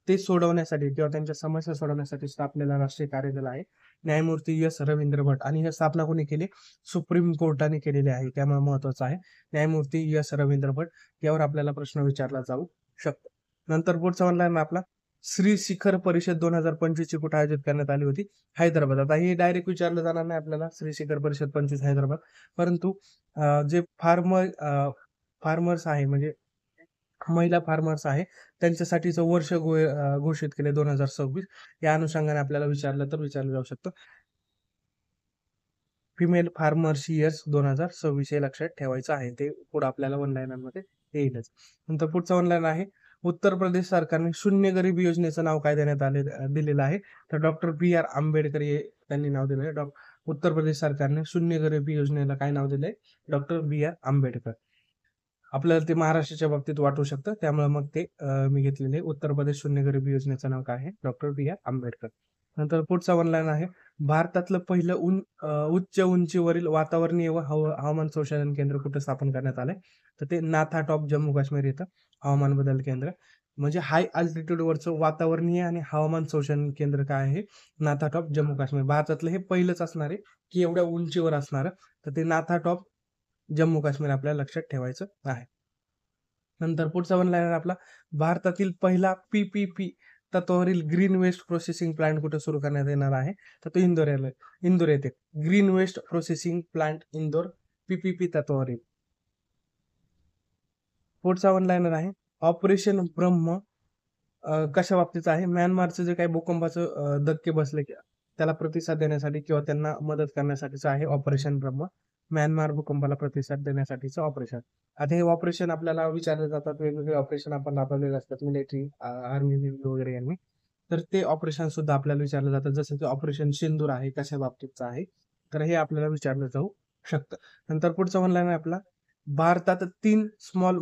ते सोडवण्यासाठी किंवा त्यांच्या समस्या सोडवण्यासाठी स्थापलेला राष्ट्रीय कार्यदल आहे न्यायमूर्ती एस रवींद्र भट. आणि ही स्थापना कोणी केली? सुप्रीम कोर्टाने केलेली आहे. त्यामुळे महत्वाचं आहे न्यायमूर्ती एस रवींद्र भट. यावर आपल्याला प्रश्न विचारला जाऊ शकतो. नंतर पुढचा ऑनलाईन आपला, श्री शिखर परिषद 2025 ची कुठे आयोजित करण्यात आली होती? हैदराबाद. आता हे डायरेक्ट विचारलं जाणार नाही आपल्याला, श्री शिखर परिषद 25 हैदराबाद. परंतु जे फार्मर्स आहे, म्हणजे महिला फार्मर्स आहे, त्यांच्यासाठीचं वर्ष घोषित केले 2026. या अनुषंगाने आपल्याला विचारलं जाऊ शकतं. फिमेल फार्मर्स इयर्स 2026 हे लक्षात ठेवायचं आहे. ते पुढे आपल्याला वन लाईनरमध्ये येईलच. नंतर पुढचं वन लाईन आहे, उत्तर प्रदेश सरकारने शून्य गरिबी योजनेचं नाव काय दिलेलं आहे? तर डॉक्टर बी.आर. आंबेडकर हे त्यांनी नाव दिलं आहे. उत्तर प्रदेश सरकारने शून्य गरिबी योजनेला काय नाव दिलंय? Doctor B R. आंबेडकर. आपल्याला ते महाराष्ट्राच्या बाबतीत वाटू शकतं, त्यामुळे मग ते मी घेतलेले. उत्तर प्रदेश शून्य गरिबी योजनेचं नाव काय आहे? Doctor B R. आंबेडकर. नंतर पुढचा वन लाईन आहे, भारतातलं पहिलं उच्च उंचीवरील वातावरणीय व हवामान संशोधन केंद्र कुठे स्थापन करण्यात आलंय? तर ते नाथा टॉप, जम्मू काश्मीर येतं हवामान बदल केंद्र. म्हणजे हाय अल्टिट्यूड वरचं वातावरणीय आणि हवामान संशोधन केंद्र काय आहे? नाथा टॉप, जम्मू काश्मीर. भारतातलं हे पहिलंच असणार आहे की एवढ्या उंचीवर असणार. तर ते नाथा टॉप, जम्मू काश्मीर आपल्याला लक्षात ठेवायचं आहे. नंतर पुढचा वन लाईनर आपला, भारतातील पहिला PPP तत्वावरील ग्रीन वेस्ट प्रोसेसिंग प्लांट कुठे सुरू करण्यात येणार आहे? तर तो इंदोर येथे. Green waste processing plant Indore, PPP तत्वावरील. पुढचा वन लाईनर आहे, ऑपरेशन ब्रह्म कशा बाबतीचं आहे? म्यानमारचं जे काही भूकंपाचं धक्के बसले, त्याला प्रतिसाद देण्यासाठी किंवा त्यांना मदत करण्यासाठीचं आहे ऑपरेशन ब्रह्म. म्यानमार भूकंपाला प्रतिसाद देण्यासाठीचं ऑपरेशन. आता हे ऑपरेशन आपल्याला विचारले जातात, वेगवेगळे ऑपरेशन आपण राबवलेले असतात मिलिटरी, आर्मी, नेव्ही वगैरे यांनी. तर ते ऑपरेशन सुद्धा आपल्याला विचारलं जातं, जसं की ऑपरेशन सिंदूर आहे, कशा बाबतीतचं आहे? तर हे आपल्याला विचारलं जाऊ शकतं. नंतर पुढचा वन लाईन आहे आपला, भारतात 3 स्मॉल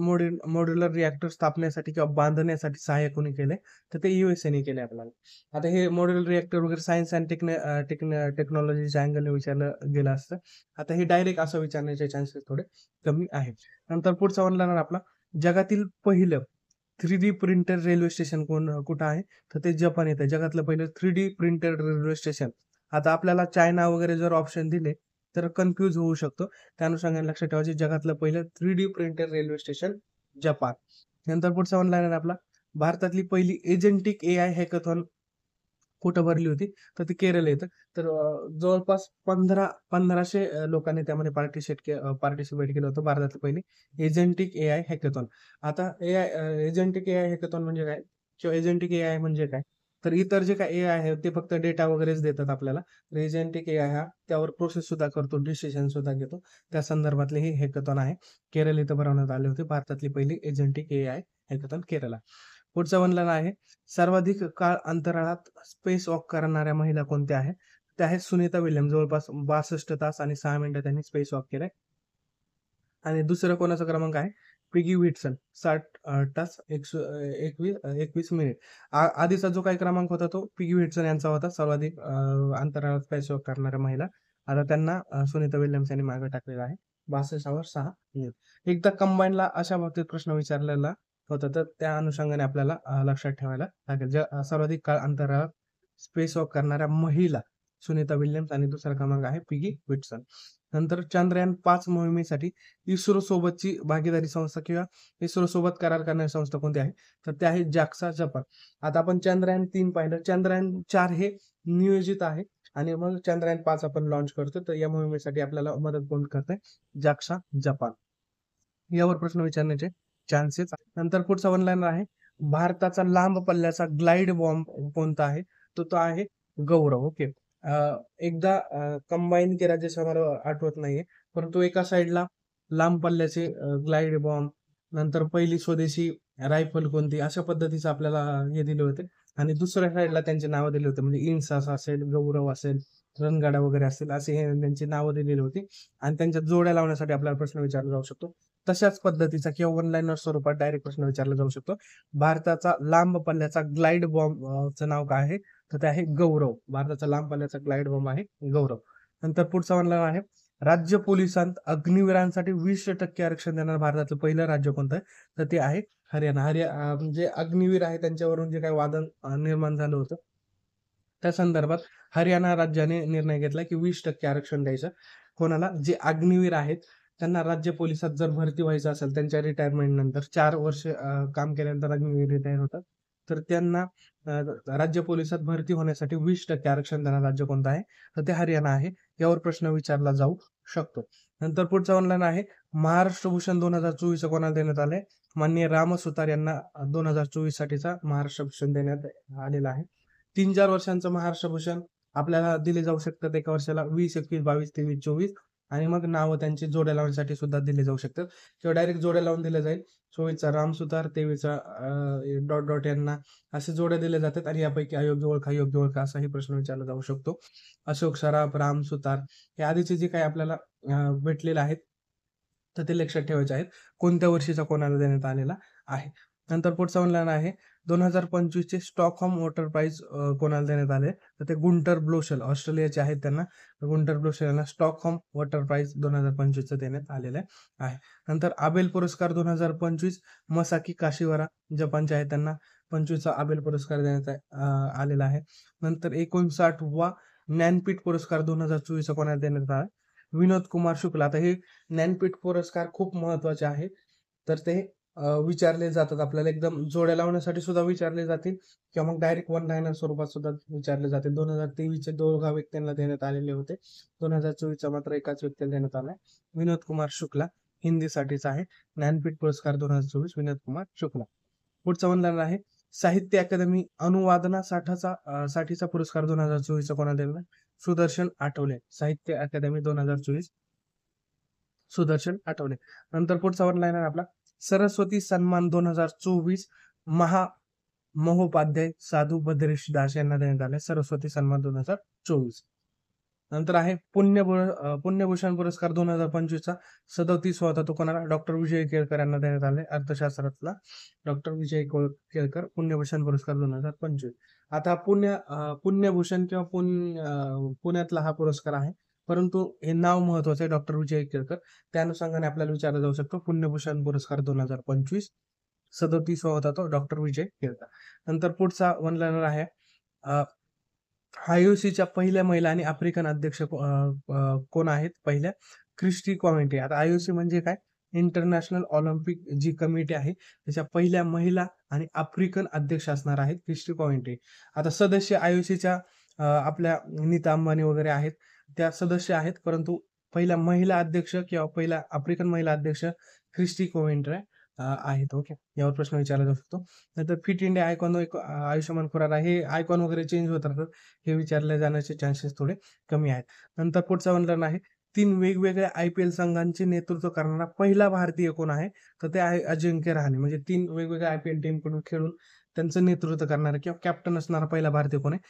मॉड्युलर रिएक्टर स्थापनेसाठी किंवा बांधण्यासाठी सहाय्य कोणी केले? तर ते USA केले आपल्याला. आता हे मॉड्युलर रिएक्टर वगैरे सायन्स अँड टेक्नॉलॉजीच्या अँगलने विचारलं गेलं असतं. आता हे डायरेक्ट असं विचारण्याचे चान्सेस थोडे कमी आहेत. नंतर पुढचा वन लाईनर आपला, जगातील पहिलं 3D प्रिंटर रेल्वे स्टेशन कुठं आहे? तर ते जपान येतं. जगातलं पहिलं 3D प्रिंटेड रेल्वे स्टेशन. आता आपल्याला चायना वगैरे जर ऑप्शन दिले तर कन्फ्यूज होऊ शकतो. त्या अनुषंगाने लक्षात ठेवायचे, जगातलं पहिलं 3D printed railway station Japan. नंतर पुढचा वन लाईनर आपला, भारतातली पहिली एजंटिक AI हॅकॅथॉन कुठं भरली होती? तर ते केरळ येतं. तर जवळपास 1500 लोकांनी त्यामध्ये पार्टिसिपेट केलं होतं. भारतातली पहिली एजंटिक AI हॅकॅथॉन. आता एजंटिक AI हॅकॅथॉन म्हणजे काय? किंवा एजंटिक AI म्हणजे काय? तर इतर जे काही AI आहे ते फक्त डेटा वगैरेच देतात आपल्याला. तर एजंटिक AI हा त्यावर प्रोसेस सुद्धा करतो, डिसिजन सुद्धा घेतो. त्या संदर्भातले हे हॅकॅथॉन आहे. केरळ इथं भरवण्यात आले होते. भारतातली पहिली एजंटिक AI हॅकॅथॉन केरळला. पुढचा वन लाईन आहे, सर्वाधिक काळ अंतराळात स्पेस वॉक करणाऱ्या महिला कोणत्या आहेत? त्या आहेत सुनीता विल्यम. जवळपास 62 तास आणि 6 मिनिटं त्यांनी स्पेस वॉक केलंय. आणि दुसरं कोणाचा क्रमांक आहे? पिगी विल्सन, 60 तास 21 मिनिट. आधीचा जो काही क्रमांक होता तो पिगी विल्सन यांचा होता, सर्वाधिक अंतराळात स्पेस वॉक करणाऱ्या महिला. आता त्यांना सुनीता विल्यम्स यांनी मागे टाकलेला आहे. 62 6 मिनिट. एकदा कंबाईनला अशा बाबतीत प्रश्न विचारलेला होता, तर त्या अनुषंगाने आपल्याला लक्षात ठेवायला लागेल. सर्वाधिक काळ अंतराळात स्पेस वॉक करणाऱ्या महिला सुनीता विल्यम्स आणि दुसरा क्रमांक आहे पिगी विल्सन. नंतर चंद्रयान-5 मोहिमेसाठी इस्रो सोबतची भागीदारी संस्था किंवा इस्रो सोबत करार करणारी संस्था कोणती आहे? तर ते आहे JAXA जपान. आता आपण चंद्रयान-3 पाहिलं. चंद्रयान-4 हे नियोजित आहे आणि मग चंद्रयान-5 आपण लॉन्च करतो. तर या मोहिमेसाठी आपल्याला मदत कोण करतंय? JAXA Japan. यावर प्रश्न विचारण्याचे चान्सेस. नंतर पुढचा वन लाईनर आहे. भारताचा लांब पल्ल्याचा ग्लाइड बॉम्ब कोणता आहे? तो आहे गौरव. ओके. एकदा कंबाईन केराचे मला आठवत नाहीये. परंतु एका साइडला लांब पल्ल्याचे ग्लाइड बॉम्ब, नंतर पहिली स्वदेशी रायफल कोणती, अशा पद्धतीचं आपल्याला हे दिले होते. आणि दुसऱ्या साइडला त्यांची नावं दिली होती. म्हणजे इन्सास असेल, गौरव असेल, रणगाडा वगैरे असेल, असे हे त्यांची नावं दिलेली होती. आणि त्यांच्या जोड्या लावण्यासाठी आपल्याला प्रश्न विचारला जाऊ शकतो. तशाच पद्धतीचा किंवा वन लाईनर स्वरूपात डायरेक्ट प्रश्न विचारला जाऊ शकतो. भारताचा लांब पल्ल्याचा ग्लाइड बॉम्ब चं नाव काय आहे? तर ते आहे गौरव. भारताचा लांब पल्ल्याचा ग्लाइड बॉम्ब आहे गौरव. नंतर पुढचा वन लाईनर आहे. राज्य पोलिसांत अग्निवीरांसाठी 20% आरक्षण देणारं भारतातलं पहिलं राज्य कोणतं आहे? तर ते आहे हरियाणा. म्हणजे अग्निवीर आहे त्यांच्यावरून जे काही वाद निर्माण झालं होतं, त्या संदर्भात हरियाणा राज्याने निर्णय घेतला की 20% आरक्षण द्यायचं. कोणाला? जे अग्निवीर आहेत त्यांना राज्य पोलिसात जर भरती व्हायचं असेल त्यांच्या रिटायरमेंट नंतर 4 वर्ष काम केल्यानंतर अग्निवीर रिटायर होतात. तर त्यांना राज्य पोलिसात भरती होण्यासाठी 20% आरक्षण देणारं राज्य कोणतं आहे? तर ते हरियाणा आहे. यावर प्रश्न विचारला जाऊ शकतो. नंतर पुढचा ऑनलाईन आहे. महाराष्ट्र भूषण 2024 कोणाला देण्यात आलंय? माननीय राम सुतार यांना 2024 साठीचा महाराष्ट्र भूषण देण्यात आलेला आहे. 3-4 वर्षांचं महाराष्ट्र भूषण आपल्याला दिले जाऊ शकतात एका वर्षाला. 20, 21, 22, 23, 24 आणि मग नावं त्यांची जोड्या लावण्यासाठी सुद्धा दिले जाऊ शकतात किंवा डायरेक्ट जोड्या लावून दिल्या जाईल. 24चा राम सुतार, 23चा डॉट डॉट यांना असे जोड्या दिल्या जातात आणि यापैकी अयोग्य ओळखा असाही प्रश्न विचारला जाऊ शकतो. अशोक सराफ, राम सुतार हे आधीचे जे काही आपल्याला भेटलेले आहेत तर ते लक्षात ठेवायचे आहेत. कोणत्या वर्षीचा कोणाला देण्यात आलेला आहे. नंतर पुढचा ऑनलाईन आहे. 2025 चे स्टॉकहोम वॉटर प्राइज कोणाला देण्यात आले? तर ते गुंटर ब्लोशल ऑस्ट्रेलियाचे आहेत त्यांना. गुंटर ब्लोशल यांना स्टॉकहोम वॉटर प्राइज 2025 देण्यात आलेलं आहे. नंतर आबेल पुरस्कार 2025 मसाकी काशिवारा जपानचे आहेत त्यांना 25चा आबेल पुरस्कार देण्यात आलेला आहे. नंतर 59वा ज्ञानपीठ पुरस्कार 2024 कोणाला देण्यात आला? विनोद कुमार शुक्ला. आता हे ज्ञानपीठ पुरस्कार खूप महत्वाचे आहेत. तर ते विचारले जातात आपल्याला एकदम जोड्या लावण्यासाठी सुद्धा विचारले जातील किंवा मग डायरेक्ट वन लाईनर स्वरूपात सुद्धा विचारले जातील. 2023 चे दोघा व्यक्तींना देण्यात आलेले होते. 2024 चा मात्र एकाच व्यक्तीला देण्यात आलाय. विनोद कुमार शुक्ला हिंदीसाठीचा आहे. ज्ञानपीठ पुरस्कार 2024 विनोद कुमार शुक्ला. पुढचा वन लाईनर आहे. साहित्य अकादमी साठीचा पुरस्कार 2024 कोणाला दिला? सुदर्शन आठवले. साहित्य अकादमी 2024 सुदर्शन आठवले. नंतर पुढचा वन लाईनर आपला सरस्वती सन्मान 2024 महोपाध्याय साधू बद्रीश दास यांना देण्यात आले. सरस्वती सन्मान 2024. नंतर आहे पुण्यभूषण पुरस्कार 2025 चा 37वा होता. तो कोणाला? डॉक्टर विजय केळकर यांना देण्यात आले. अर्थशास्त्रातला डॉक्टर विजय केळकर पुण्यभूषण पुरस्कार 2025. आता पुण्यभूषण किंवा पुण्यातला हा पुरस्कार आहे. परंतु हे नाव महत्वाचं आहे डॉक्टर विजय केळकर. त्या अनुषंगाने आपल्याला विचारला जाऊ शकतो. पुण्यभूषण पुरस्कार 2025 37वा होता तो डॉक्टर विजय केळकर. नंतर पुढचा वन लाईनर आहे. आयओसीच्या पहिल्या महिला आणि आफ्रिकन अध्यक्ष कोण आहेत? पहिल्या क्रिस्टी कॉमेंटे. आता आयओसी म्हणजे काय? इंटरनॅशनल ऑलिम्पिक जी कमिटी आहे त्याच्या पहिल्या महिला आणि आफ्रिकन अध्यक्ष असणार आहेत क्रिस्टी कॉमेंटे. आता सदस्य आयओसीच्या आपल्या नीता अंबानी वगैरे आहेत त्या सदस्य आहेत, परंतु पहिल्या महिला अध्यक्ष किंवा पहिल्या आफ्रिकन महिला अध्यक्ष क्रिस्टी कॉमेंटे आहेत. ओके, यावर प्रश्न विचारला जाऊ शकतो. नंतर Fit India icon Ayushmann Khurrana हे आयकॉन वगैरे चेंज होत राहतात, हे विचारले जाण्याचे चान्सेस थोडे कमी आहेत. नंतर पुढचा वन आहे. 3 वेगवेगळ्या IPL संघांचे नेतृत्व करणारा पहिला भारतीय कोण आहे? तर ते आहे अजिंक्य रहाणे. म्हणजे 3 वेगवेगळ्या IPL टीम कडून खेळून त्यांचं नेतृत्व करणारा किंवा कॅप्टन असणारा पहिला भारतीय कोण आहे?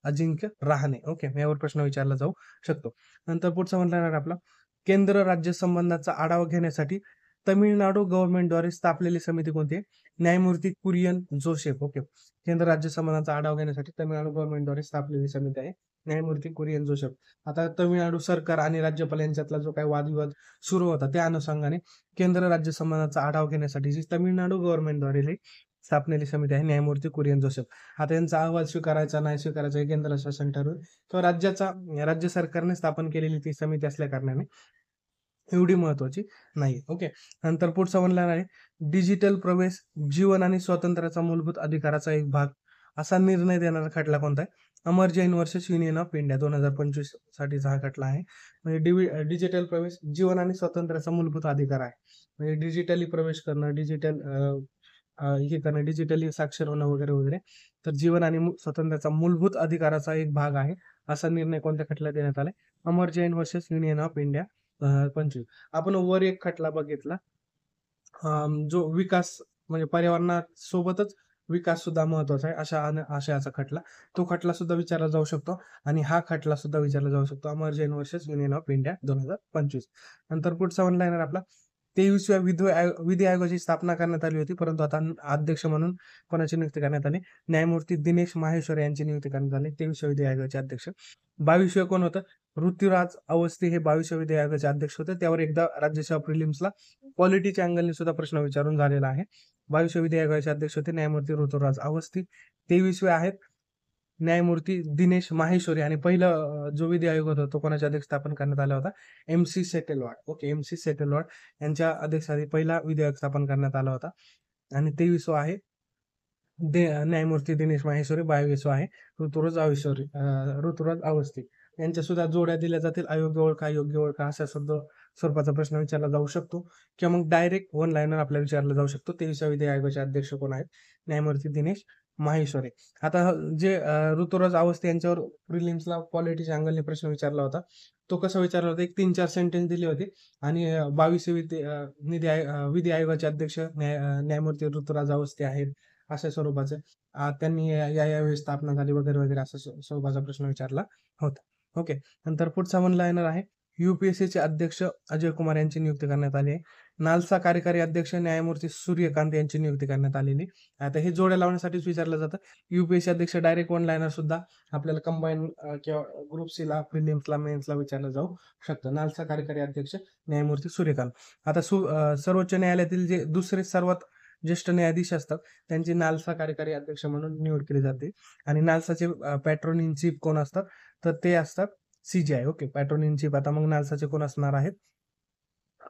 अजिंक्य रहाणे. ओके, यावर प्रश्न विचारला जाऊ शकतो. नंतर पुढचा वन आपला केंद्र राज्य संबंधाचा आढावा घेण्यासाठी तमिळनाडू गव्हर्नमेंटद्वारे स्थापलेली समिती कोणती आहे? न्यायमूर्ती कुरियन जोसेफ. ओके, केंद्र राज्य संबंधाचा आढावा घेण्यासाठी तमिळनाडू गव्हर्नमेंटद्वारे स्थापलेली समिती आहे न्यायमूर्ती कुरियन जोसेफ. आता तमिळनाडू सरकार आणि राज्यपाल यांच्यातला जो काही वादविवाद सुरू होता त्या अनुषंगाने केंद्र राज्य संबंधाचा आढावा घेण्यासाठी जी तमिळनाडू गव्हर्नमेंटद्वारे स्थापनेची समिती आहे न्यायमूर्ती कुरियन जोसेफ. आता यांचा अहवाल स्वीकारायचा नाही स्वीकारायचा हे केंद्र शासन ठरवेल किंवा राज्य सरकारने स्थापन केलेली ती समिती असल्या कारणाने एवढी महत्वाची नाही. ओके. नंतर पुढचा म्हणला आहे डिजिटल प्रवेश जीवन आणि स्वातंत्र्याचा मूलभूत अधिकाराचा एक भाग असा निर्णय देणारा खटला कोणता आहे? Amar Jain versus union of India 2025 साठीचा हा खटला आहे. म्हणजे डिजिटल प्रवेश जीवन आणि स्वातंत्र्याचा मूलभूत अधिकार आहे. म्हणजे डिजिटली प्रवेश करणं, हे करणं, डिजिटली साक्षर होणं वगैरे वगैरे. तर जीवन आणि स्वातंत्र्याचा मूलभूत अधिकाराचा एक भाग आहे असा निर्णय कोणत्या खटल्यात देण्यात आलाय? Amar Jain versus union of India 25. आपण वर एक खटला बघितला जो विकास म्हणजे पर्यावरणासोबतच विकास सुद्धा महत्वाचा आहे अशा आशयाचा खटला. तो खटला सुद्धा विचारला जाऊ शकतो आणि हा खटला सुद्धा विचारला जाऊ शकतो Amar Jain versus union of India 2025. नंतर पुढचा वन लाईनर आपला 23व्या विधी आयोगाची स्थापना करण्यात आली होती, परंतु आता अध्यक्ष म्हणून कोणाची नियुक्ती करण्यात आली? न्यायमूर्ती दिनेश माहेश्वरी यांची नियुक्ती करण्यात आली 23व्या विधी आयोगाचे अध्यक्ष. 22वे कोण होतं? ऋतुराज अवस्थी हे 22व्या विधी आयोगाचे अध्यक्ष होते. त्यावर एकदा राज्यसेवा प्रिलिम्सला पॉलिटीच्या अँगलने सुद्धा प्रश्न विचारून झालेला आहे. 22व्या विधी आयोगाचे अध्यक्ष होते न्यायमूर्ती ऋतुराज अवस्थी. 23वे आहेत न्यायमूर्ती दिनेश माहेश्वरी आणि पहिलं जो विधी आयोग होता तो कोणाच्या अध्यक्ष स्थापन करण्यात आला होता? MC Setalvad. Okay, MC Setalvad यांच्या अध्यक्षाखाली पहिला विधी आयोग स्थापन करण्यात आला होता. आणि 23वा आहे न्यायमूर्ती दिनेश माहेश्वरी. 22वा आहे ऋतुराज अवस्थी. यांच्या सुद्धा जोड्या दिल्या जातील. अयोग्य ओळखा अशा स्वरूपाचा प्रश्न विचारला जाऊ शकतो किंवा मग डायरेक्ट वन लाईनर आपल्याला विचारला जाऊ शकतो. 23व्या विधी आयोगाचे अध्यक्ष कोण आहेत? न्यायमूर्ती दिनेश माहेश्वरी. आता जे ऋतुराज अवस्थी यांच्यावर प्रिलिम्सला पॉलिटीच्या अँगलने प्रश्न विचारला होता. तो कसा विचारला होता? एक 3-4 सेंटेन्स दिली होती आणि 22वे विधी आयोगाचे अध्यक्ष न्यायमूर्ती ऋतुराज अवस्थी आहेत अशा स्वरूपाचे. त्यांनी यावेळी स्थापना झाली वगैरे वगैरे असा स्वरूपाचा प्रश्न विचारला होता. ओके. नंतर पुढचा वन लाईनर आहे UPSCचे अध्यक्ष अजय कुमार यांची नियुक्ती करण्यात आली आहे. नालसा कार्यकारी अध्यक्ष न्यायमूर्ती सूर्यकांत यांची नियुक्ती करण्यात आलेली. आता हे जोड्या लावण्यासाठीच विचारलं जातं. UPSC अध्यक्ष डायरेक्ट वन लाईनर सुद्धा आपल्याला कंबाईन किंवा ग्रुप सीला प्रिलिम्सला मेन्सला विचारलं जाऊ शकतं. नालसा कार्यकारी अध्यक्ष न्यायमूर्ती सूर्यकांत. आता सर्वोच्च न्यायालयातील जे दुसरे सर्वात ज्येष्ठ न्यायाधीश असतात त्यांची नालसा कार्यकारी अध्यक्ष म्हणून निवड केली जाते. आणि नालसाचे पॅट्रोन इन चीफ कोण असतात? तर ते असतात CJI. Okay, patron in chief. आता मग नालसाचे कोण असणार आहेत?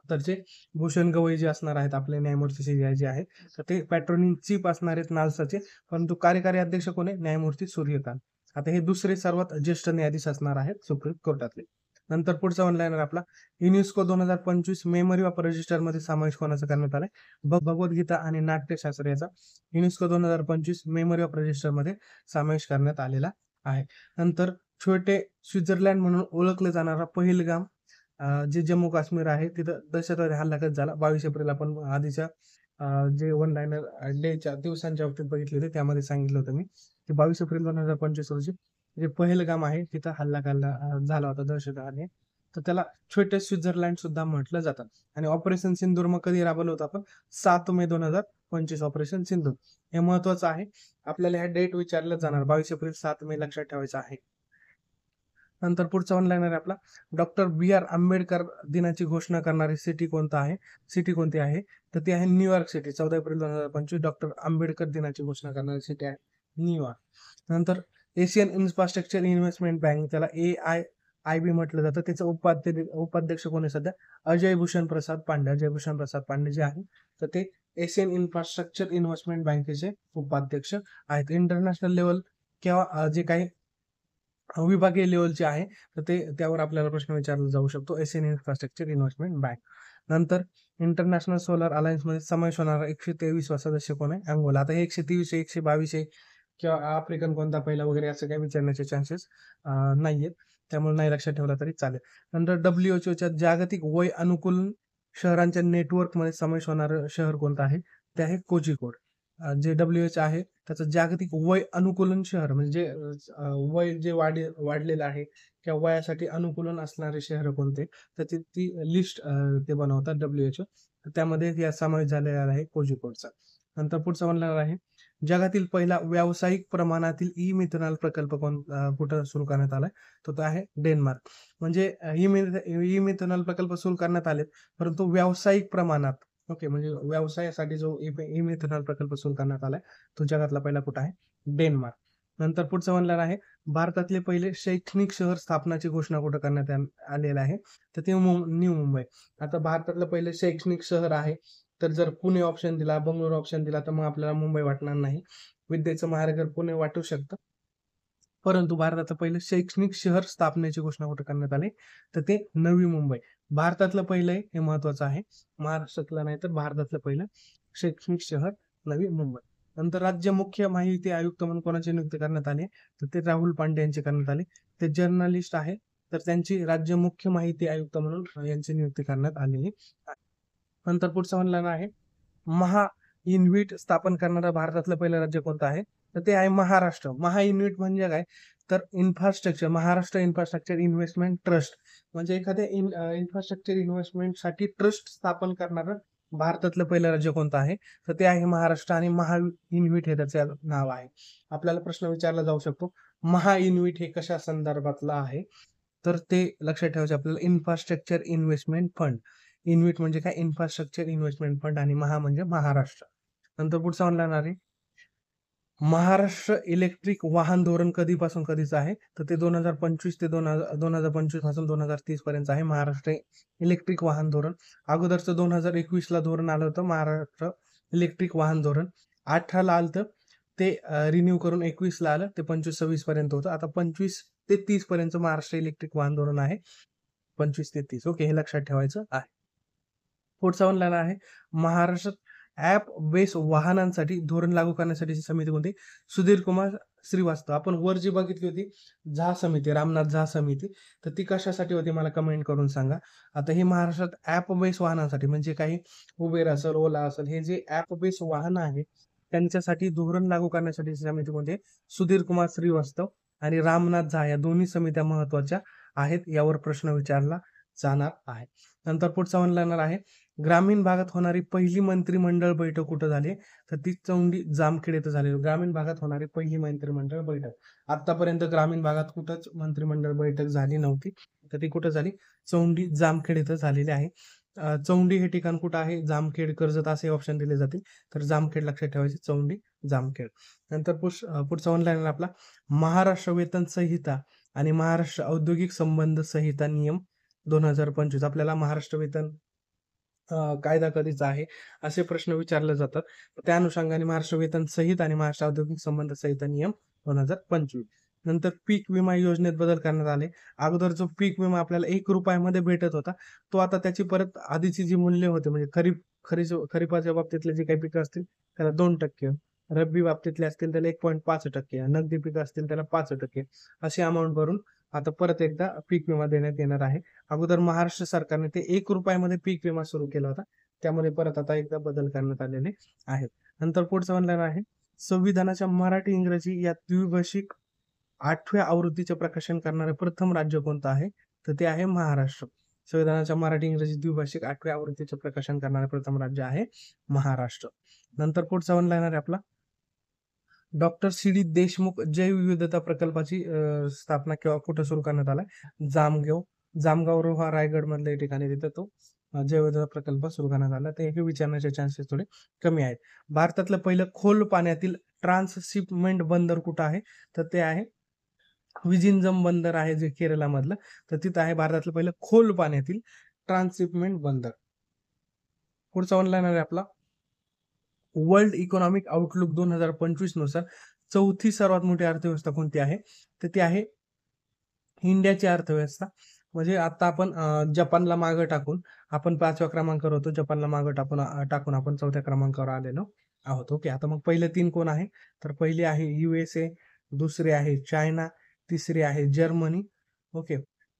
तर जे भूषण गवई जे असणार आहेत आपले न्यायमूर्ती CJI जे आहेत तर ते पॅट्रोन इन चीफ असणार आहेत नालसाचे. परंतु कार्यकारी अध्यक्ष कोण आहे? न्यायमूर्ती सूर्यकांत. आता हे दुसरे सर्वात ज्येष्ठ न्यायाधीश असणार आहेत सुप्रीम कोर्टातले. नंतर पुढचा वन लाईनर आपला युनेस्को 2025 मेमरी ऑफ रजिस्टर मध्ये समावेश कोणाचा करण्यात आलाय? भगवद्गीता आणि नाट्यशास्त्र याचा युनेस्को 2025 मेमरी ऑफ रजिस्टर मध्ये समावेश करण्यात आलेला आहे. नंतर छोटे स्वित्झर्लंड म्हणून ओळखलं जाणारा पहिलगाम जे जम्मू काश्मीर आहे तिथं दहशतवादी हल्ला कधी झाला? 22 एप्रिल आपण आधीच्या जे वन लाईनर डेच्या दिवसांच्या बाबतीत बघितले होते त्यामध्ये सांगितलं होतं मी की 22 एप्रिल 2025 रोजी जे पहिलगाम आहे तिथं हल्ला झाला होता दहशतवादी. तर त्याला छोटे स्वित्झर्लंड सुद्धा म्हटलं जातं. आणि ऑपरेशन सिंदूर मग कधी राबवलं होतं आपण? 7 मे 2025 ऑपरेशन सिंदूर. हे महत्वाचं आहे. आपल्याला ह्या डेट विचारलं जाणार 22 एप्रिल 7 मे लक्षात ठेवायचं आहे. नंतर पुढचा वन लाईनर आहे आपला डॉक्टर BR आंबेडकर दिनाची घोषणा करणारी सिटी कोणती आहे? तर ती आहे New York city. 14 April 2025 doctor Ambedkar दिनाची घोषणा करणारी सिटी आहे न्यूयॉर्क. नंतर एशियन इन्फ्रास्ट्रक्चर इन्व्हेस्टमेंट बँक त्याला AIIB म्हटलं जातं. त्याचं उपाध्यक्ष कोण आहे सध्या? अजय भूषण प्रसाद पांडे जे आहे तर ते एशियन इन्फ्रास्ट्रक्चर इन्व्हेस्टमेंट बँकेचे उपाध्यक्ष आहेत. इंटरनॅशनल लेवल किंवा जे काही विभागीय लेवलचे आहे तर ते त्यावर आपल्याला प्रश्न विचारला जाऊ शकतो. Asian infrastructure investment bank. नंतर इंटरनॅशनल सोलर अलायन्स मध्ये समावेश होणारा 123वा सदस्य कोण आहे? अंगोला. आता हे 123 122 किंवा आफ्रिकन कोणता पहिला वगैरे असं काही विचारण्याचे चान्सेस नाहीयेत, त्यामुळे नाही लक्षात ठेवला तरी चालेल. नंतर WHO जागतिक वय अनुकूलन शहरांच्या नेटवर्क मध्ये समावेश होणारं शहर कोणतं आहे? ते आहे कोझिकोड. जे WHO आहे त्याचं जागतिक वय अनुकूलन शहर म्हणजे वय जे वाढलेलं आहे किंवा वयासाठी अनुकूलन असणारे शहर कोणते तर ती लिस्ट ते बनवतात WHO. त्यामध्ये या समावेश झालेला आहे कोझिकोडचा. नंतर पुढचा म्हणणार आहे जगातील पहिला व्यावसायिक प्रमाणातील मिथेनॉल प्रकल्प कुठं सुरू करण्यात आलाय? तो आहे डेन्मार्क. म्हणजे मिथेनॉल प्रकल्प सुरू करण्यात आलेत परंतु व्यावसायिक प्रमाणात ओके, म्हणजे व्यवसायासाठी जो ई-मिथेनॉल प्रकल्प सुरू करण्यात आलाय, तो जगातला पहिला कुठं आहे? डेन्मार्क. नंतर पुढचं म्हणलं आहे, भारतातले पहिले शैक्षणिक शहर स्थापनाची घोषणा कुठं करण्यात आलेलं आहे? तर ते न्यू मुंबई. आता भारतातलं पहिलं शैक्षणिक शहर आहे, तर जर पुणे ऑप्शन दिला, बंगळुरू ऑप्शन दिला, तर मग आपल्याला मुंबई वाटणार नाही. विद्येचं माहेरघर पुणे वाटू शकतं. परंतु भारताचं पहिलं शैक्षणिक शहर स्थापनेची घोषणा कुठे करण्यात आली? तर ते नवी मुंबई. भारतातलं पहिलं आहे, हे महत्वाचं आहे. महाराष्ट्रातलं नाही तर भारतातलं पहिलं शैक्षणिक शहर नवी मुंबई. नंतर राज्य मुख्य माहिती आयुक्त म्हणून कोणाची नियुक्ती करण्यात आली? तर ते राहुल पांडे यांची करण्यात आली. ते जर्नलिस्ट आहे, तर त्यांची राज्य मुख्य माहिती आयुक्त म्हणून यांची नियुक्ती करण्यात आलेली आहे. नंतर पुढचं म्हणलं आहे, महा-इन्व्हिट स्थापन करणारं भारतातलं पहिलं राज्य कोणतं आहे? तर ते आहे महाराष्ट्र. महा-इन्व्हिट म्हणजे काय? तर infrastructure, Maharashtra infrastructure investment trust, म्हणजे एखाद्या इन्फ्रास्ट्रक्चर इन्व्हेस्टमेंटसाठी ट्रस्ट स्थापन करणारं भारतातलं पहिलं राज्य कोणतं आहे? तर ते आहे महाराष्ट्र आणि महा-इन्व्हिट हे त्याचं नाव आहे. आपल्याला प्रश्न विचारला जाऊ शकतो, महा-इन्व्हिट हे कशा संदर्भातलं आहे? तर ते लक्षात ठेवायचं आपल्याला, इन्फ्रास्ट्रक्चर इन्व्हेस्टमेंट फंड. इन्व्हिट म्हणजे काय? इन्फ्रास्ट्रक्चर इन्व्हेस्टमेंट फंड आणि महा म्हणजे महाराष्ट्र. नंतर पुढचा म्हणला आहे, महाराष्ट्र इलेक्ट्रिक वाहन धोरण कधीपासून कधीच आहे? तर ते 2025 ते 2025 पासून 2030 पर्यंत आहे महाराष्ट्र इलेक्ट्रिक वाहन धोरण. अगोदरचं 2021 ला धोरण आलं होतं महाराष्ट्र इलेक्ट्रिक वाहन धोरण. 18 ला आलं होतं, ते रिन्यू करून 21 ला आलं, ते 25-26 पर्यंत होतं. आता 25 ते 30 पर्यंत महाराष्ट्र इलेक्ट्रिक वाहन धोरण आहे. 25 ते 30. ओके, हे लक्षात ठेवायचं आहे. पुढचा म्हणलेला आहे, महाराष्ट्रात ॲप बेस वाहनांसाठी धोरण लागू करण्यासाठीची समिती कोणती? सुधीर कुमार श्रीवास्तव. आपण वर जी बघितली होती झा समिती, रामनाथ झा समिती, तर ती कशासाठी होती मला कमेंट करून सांगा. आता हे महाराष्ट्रात ॲप बेस वाहनांसाठी, म्हणजे काही उबेर असेल, ओला असेल, हे जे ॲप बेस वाहन आहे त्यांच्यासाठी धोरण लागू करण्यासाठीची समिती कोणती आहे? सुधीर कुमार श्रीवास्तव आणि रामनाथ झा या दोन्ही समित्या महत्वाच्या आहेत. यावर प्रश्न विचारला जाणार आहे. नंतर पुढचा म्हणणार आहे, ग्रामीण भागात होणारी पहिली मंत्रिमंडळ बैठक कुठं झाली? तर ती चौंडी जामखेड येथे झाली. ग्रामीण भागात होणारी पहिली मंत्रिमंडळ बैठक. आतापर्यंत ग्रामीण भागात कुठंच मंत्रिमंडळ बैठक झाली नव्हती, तर ती कुठं झाली? चौंडी जामखेड येथे झालेली आहे. चौंडी हे ठिकाण कुठं आहे? जामखेड, कर्जत असे ऑप्शन दिले जातील, तर जामखेड लक्षात ठेवायचे, चौंडी जामखेड. नंतर पुढचा ऑनलाईन आपला, महाराष्ट्र वेतन संहिता आणि महाराष्ट्र औद्योगिक संबंध संहिता नियम 2025. आपल्याला महाराष्ट्र वेतन कायदा कधीचा आहे असे प्रश्न विचारले जातात. त्या अनुषंगाने महाराष्ट्र वेतन संहिता आणि महाराष्ट्र औद्योगिक संबंध संहिता नियम 2025. नंतर पीक विमा योजनेत बदल करण्यात आले. अगोदर जो पीक विमा आपल्याला ₹1 भेटत होता, तो आता त्याची परत आधीची जी मूल्य होते, म्हणजे खरीपाच्या बाबतीतले जे काही पिकं असतील त्याला 2%, रब्बी बाबतीतले असतील त्याला 1.5%, नगदी पिकं असतील त्याला 5%, अशी अमाऊंट भरून आता परत एकदा पीक विमा देण्यात येणार आहे. अगोदर महाराष्ट्र सरकारने ते ₹1 पीक विमा सुरू केला होता. त्यामध्ये परत आता एकदा बदल करण्यात आलेले आहेत. नंतर पुढचं म्हणलं आहे, संविधानाच्या मराठी इंग्रजी या द्विभाषिक 8व्या आवृत्तीचे प्रकाशन करणारे प्रथम राज्य कोणतं आहे? तर ते आहे महाराष्ट्र. संविधानाच्या मराठी इंग्रजी द्विभाषिक 8व्या आवृत्तीचे प्रकाशन करणारे प्रथम राज्य आहे महाराष्ट्र. नंतर पुढचा म्हणला आहे आपला, डॉक्टर सी.डी. देशमुख जैवविविधता प्रकल्पाची स्थापना केव्हा कुठं सुरू करण्यात आलाय? जामगाव रोहा रायगड मधल्या ठिकाणी तिथं तो जैवविविधता प्रकल्प सुरू करण्यात आला. ते हे विचारण्याचे चान्सेस थोडे कमी आहेत. भारतातलं पहिलं खोल पाण्यातील ट्रान्सशिपमेंट बंदर कुठं आहे? तर ते आहे विझिंजम बंदर आहे, जे केरळमधलं. तर तिथं आहे भारतातलं पहिलं खोल पाण्यातील ट्रान्सशिपमेंट बंदर. पुढचा ऑनलाईन आहे आपला, वर्ल्ड इकॉनॉमिक आउटलुक 2025 नुसार चौथी सर्वात मोठी अर्थव्यवस्था कोणती आहे? तर ती आहे इंडियाची अर्थव्यवस्था. म्हणजे आता आपण जपानला मागं टाकून आपण 5व्या क्रमांकावर होतो. जपानला मागं टाकून आपण 4थ्या क्रमांकावर आलेलो आहोत. ओके, आता मग पहिले 3 कोण आहे? तर पहिली आहे USA, दुसरी आहे चायना, तिसरी आहे जर्मनी. ओके,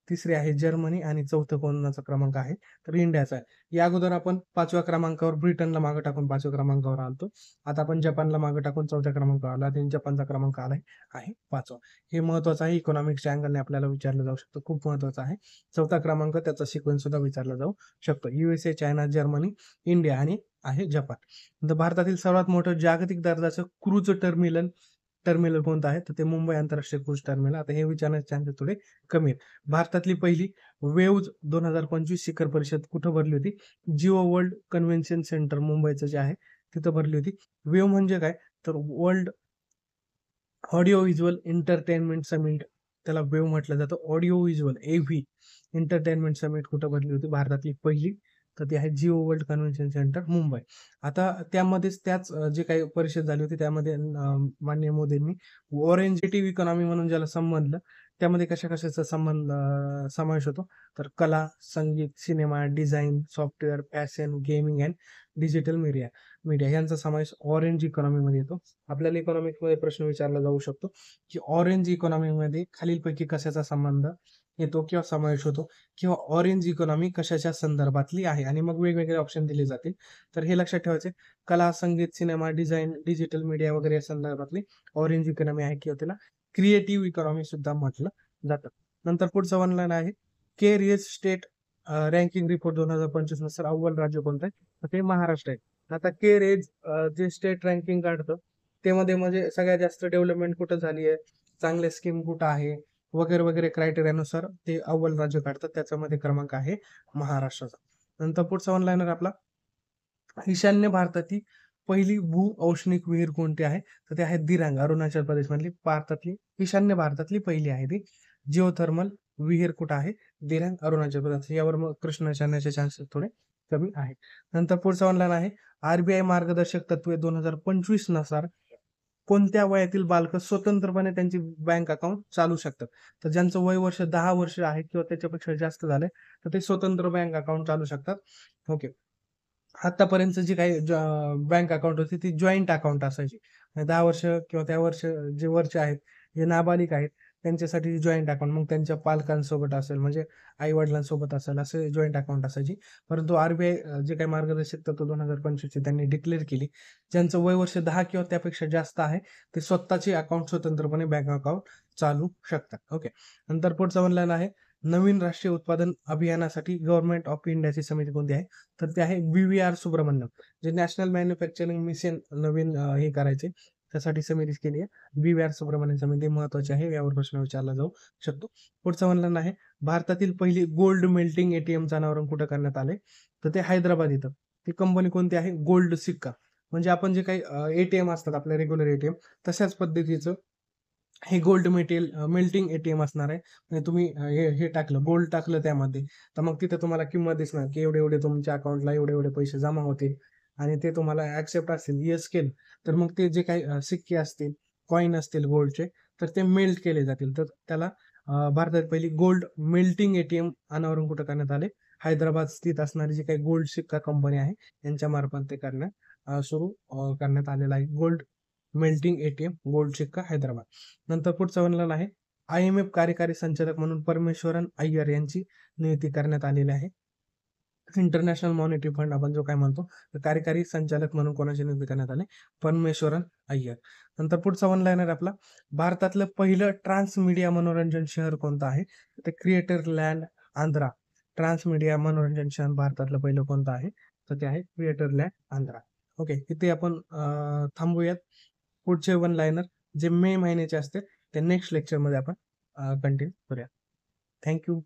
तिसरी आहे जर्मनी आणि चौथं कोणाचा क्रमांक आहे? तर इंडियाचा आहे. या अगोदर आपण 5व्या क्रमांकावर ब्रिटनला मागं टाकून 5व्या क्रमांकावर आलतो. आता आपण जपानला मागं टाकून 4थ्या क्रमांकावर आलो आणि जपानचा क्रमांक आलाय आहे 5वा. हे महत्वाचं आहे, इकॉनॉमिक्सच्या अँगलने आपल्याला विचारलं जाऊ शकतं, खूप महत्वाचं आहे. 4था क्रमांक, त्याचा सिक्वेन्स सुद्धा विचारला जाऊ शकतो. USA, चायना, जर्मनी, इंडिया आणि आहे जपान. भारतातील सर्वात मोठं जागतिक दर्जाचं क्रूज टर्मिनल टर्मिनल कोणतं आहे तर ते मुंबई आंतरराष्ट्रीय क्रूज टर्मिनल. आता हे विचारण्याचे चान्सेस थोडे कमी आहेत. भारतातली पहिली वेव्ज 2025 शिखर परिषद कुठं भरली होती? जिओ वर्ल्ड कन्व्हेन्शन सेंटर मुंबईचं जे आहे तिथं भरली होती. वेव्ह म्हणजे काय तर world audio visual entertainment summit, त्याला वेव्ह म्हटलं जातं. ऑडिओ व्हिज्युअल एव्ही एंटरटेनमेंट समिट कुठं भरली होती? भारतातली पहिली तर ती आहे Jio world convention centre Mumbai. आता त्यामध्येच त्याच जे काही परिषद झाली होती त्यामध्ये माननीय मोदींनी ऑरेंजेटिव्ह इकॉनॉमी म्हणून ज्याला संबंधलं, त्यामध्ये कशा कशाचा संबंध समावेश होतो तर कला, संगीत, cinema, design, software, fashion, gaming and digital media media यांचा समावेश ऑरेंज इकॉनॉमीमध्ये येतो. आपल्याला इकॉनॉमिक्समध्ये प्रश्न विचारला जाऊ शकतो की ऑरेंज इकॉनॉमीमध्ये खालीलपैकी कशाचा संबंध येतो किंवा समावेश होतो किंवा ऑरेंज इकॉनॉमी कशाच्या संदर्भातली आहे, आणि मग वेगवेगळे ऑप्शन दिले जातील. तर हे लक्षात ठेवायचे, कला, संगीत, सिनेमा, डिझाईन, डिजिटल मीडिया वगैरे या संदर्भातली ऑरेंज इकॉनॉमी आहे किंवा त्याला क्रिएटिव्ह इकॉनॉमी सुद्धा म्हटलं जातं. नंतर पुढचं ऑनलाईन आहे के रिअल स्टेट रँकिंग रिपोर्ट 2025 नुसार अव्वल राज्य कोणतं आहे तर ते महाराष्ट्र आहे. आता के रेज जे स्टेट रँकिंग काढतं त्यामध्ये म्हणजे सगळ्यात जास्त डेव्हलपमेंट कुठं झाली आहे, चांगले स्कीम कुठं आहे वगैरे वगैरे क्रायटेरियानुसार ते अव्वल राज्य काढतात. त्याच्यामध्ये क्रमांक आहे महाराष्ट्राचा. नंतर पुढचा ऑनलाईनर आपला ईशान्य भारतातील पहिली भू औष्णिक विहीर कोणती आहे तर ते आहे दिरांग, अरुणाचल प्रदेश मधली भारतातली ईशान्य भारतातली पहिली आहे ती जिओथर्मल विहीर. कुठं आहे? दिरांग, अरुणाचल प्रदेश. यावर मग प्रश्न विचारण्याचे चान्सेस थोडे कमी आहे. नंतर पुढचा ऑनलाईन आहे आरबीआय मार्गदर्शक तत्वे 2025 नुसार कोणत्या वयातील बालकं स्वतंत्रपणे त्यांची बँक अकाउंट चालू शकतात? तर ज्यांचं वय वर्ष 10 वर्ष आहे किंवा त्याच्यापेक्षा जास्त झालंय तर ते स्वतंत्र बँक अकाउंट चालू शकतात. ओके. आतापर्यंत जी काही बँक अकाउंट होती ती जॉईंट अकाउंट असायची. 10 वर्ष किंवा त्या वर्ष जे वरचे आहेत, जे नाबालिक आहेत त्यांच्यासाठी जॉईंट अकाउंट, मग त्यांच्या पालकांसोबत असेल म्हणजे आई-वडिलांसोबत असेल असे जॉईंट अकाउंट असायची. परंतु आरबीआय जे काही मार्गदर्शक तत्व 2025 ची त्यांनी डिक्लेअर केली, ज्यांचं वय वर्ष 10 किंवा त्यापेक्षा जास्त आहे ते स्वतःचे अकाउंट स्वतंत्रपणे बँक अकाउंट चालू शकतात. ओके. नंतर पुढचा ऑनलाईन आहे नवीन राष्ट्रीय उत्पादन अभियानासाठी गव्हर्नमेंट ऑफ इंडियाची समिती कोणती आहे तर ते आहे BVR सुब्रमण्यम, जे नॅशनल मॅन्युफॅक्चरिंग मिशन नवीन हे करायचे त्यासाठी समिती केली आहे. BVR सुब्रमण्यम समिती महत्वाची आहे, यावर प्रश्न विचारला जाऊ शकतो. पुढचं ऑनलाईन आहे भारतातील पहिली गोल्ड मेल्टिंग ATMचं अनावरण कुठं करण्यात आले तर ते हैदराबाद इथं. ती कंपनी कोणती आहे? गोल्ड सिक्का. म्हणजे आपण जे काही ATM असतात आपल्या रेग्युलर ATM तशाच पद्धतीचं हे गोल्ड मेल्टिंग ATM असणार आहे. म्हणजे तुम्ही हे टाकलं गोल्ड टाकलं त्यामध्ये तर मग तिथे तुम्हाला किंमत दिसणार की एवढे एवढे तुमच्या अकाउंटला एवढे एवढे पैसे जमा होतील आणि ते तुम्हाला ऍक्सेप्ट असतील, येस केलं तर मग ते जे काही सिक्के असतील, कॉईन असतील गोल्डचे तर ते मेल्ट केले जातील. तर त्याला भारतात पहिली गोल्ड मेल्टिंग ATM अनावरण कुठं करण्यात आले? हैदराबाद स्थित असणारी जी काही गोल्ड सिक्का कंपनी आहे यांच्या मार्फत ते करण्यात सुरू करण्यात आलेलं आहे. गोल्ड मेल्टिंग ATM गोल्ड सिक्का हैदराबाद. नंतर पुढचं ऑनलाईन आहे IMF कार्यकारी संचालक म्हणून परमेश्वरन अय्यर यांची नियुक्ती करण्यात आलेली आहे. इंटरनॅशनल मॉनिटरी फंड आपण जो काय म्हणतो तर कार्यकारी संचालक म्हणून कोणाची नियुक्ती करण्यात आली? परमेश्वरन अय्यर. नंतर पुढचा ऑनलाईनर आपला भारतातलं पहिलं ट्रान्स मीडिया मनोरंजन शहर कोणतं आहे? ते creator land Andhra. Transmedia मनोरंजन शहर भारतातलं पहिलं कोणतं आहे तर ते आहे क्रिएटर लँड आंध्रा. ओके, इथे आपण थांबूयात. पुढचे वन लाईनर जे मे महिन्याचे असते ते नेक्स्ट लेक्चरमध्ये आपण कंटिन्यू करूया. थँक्यू.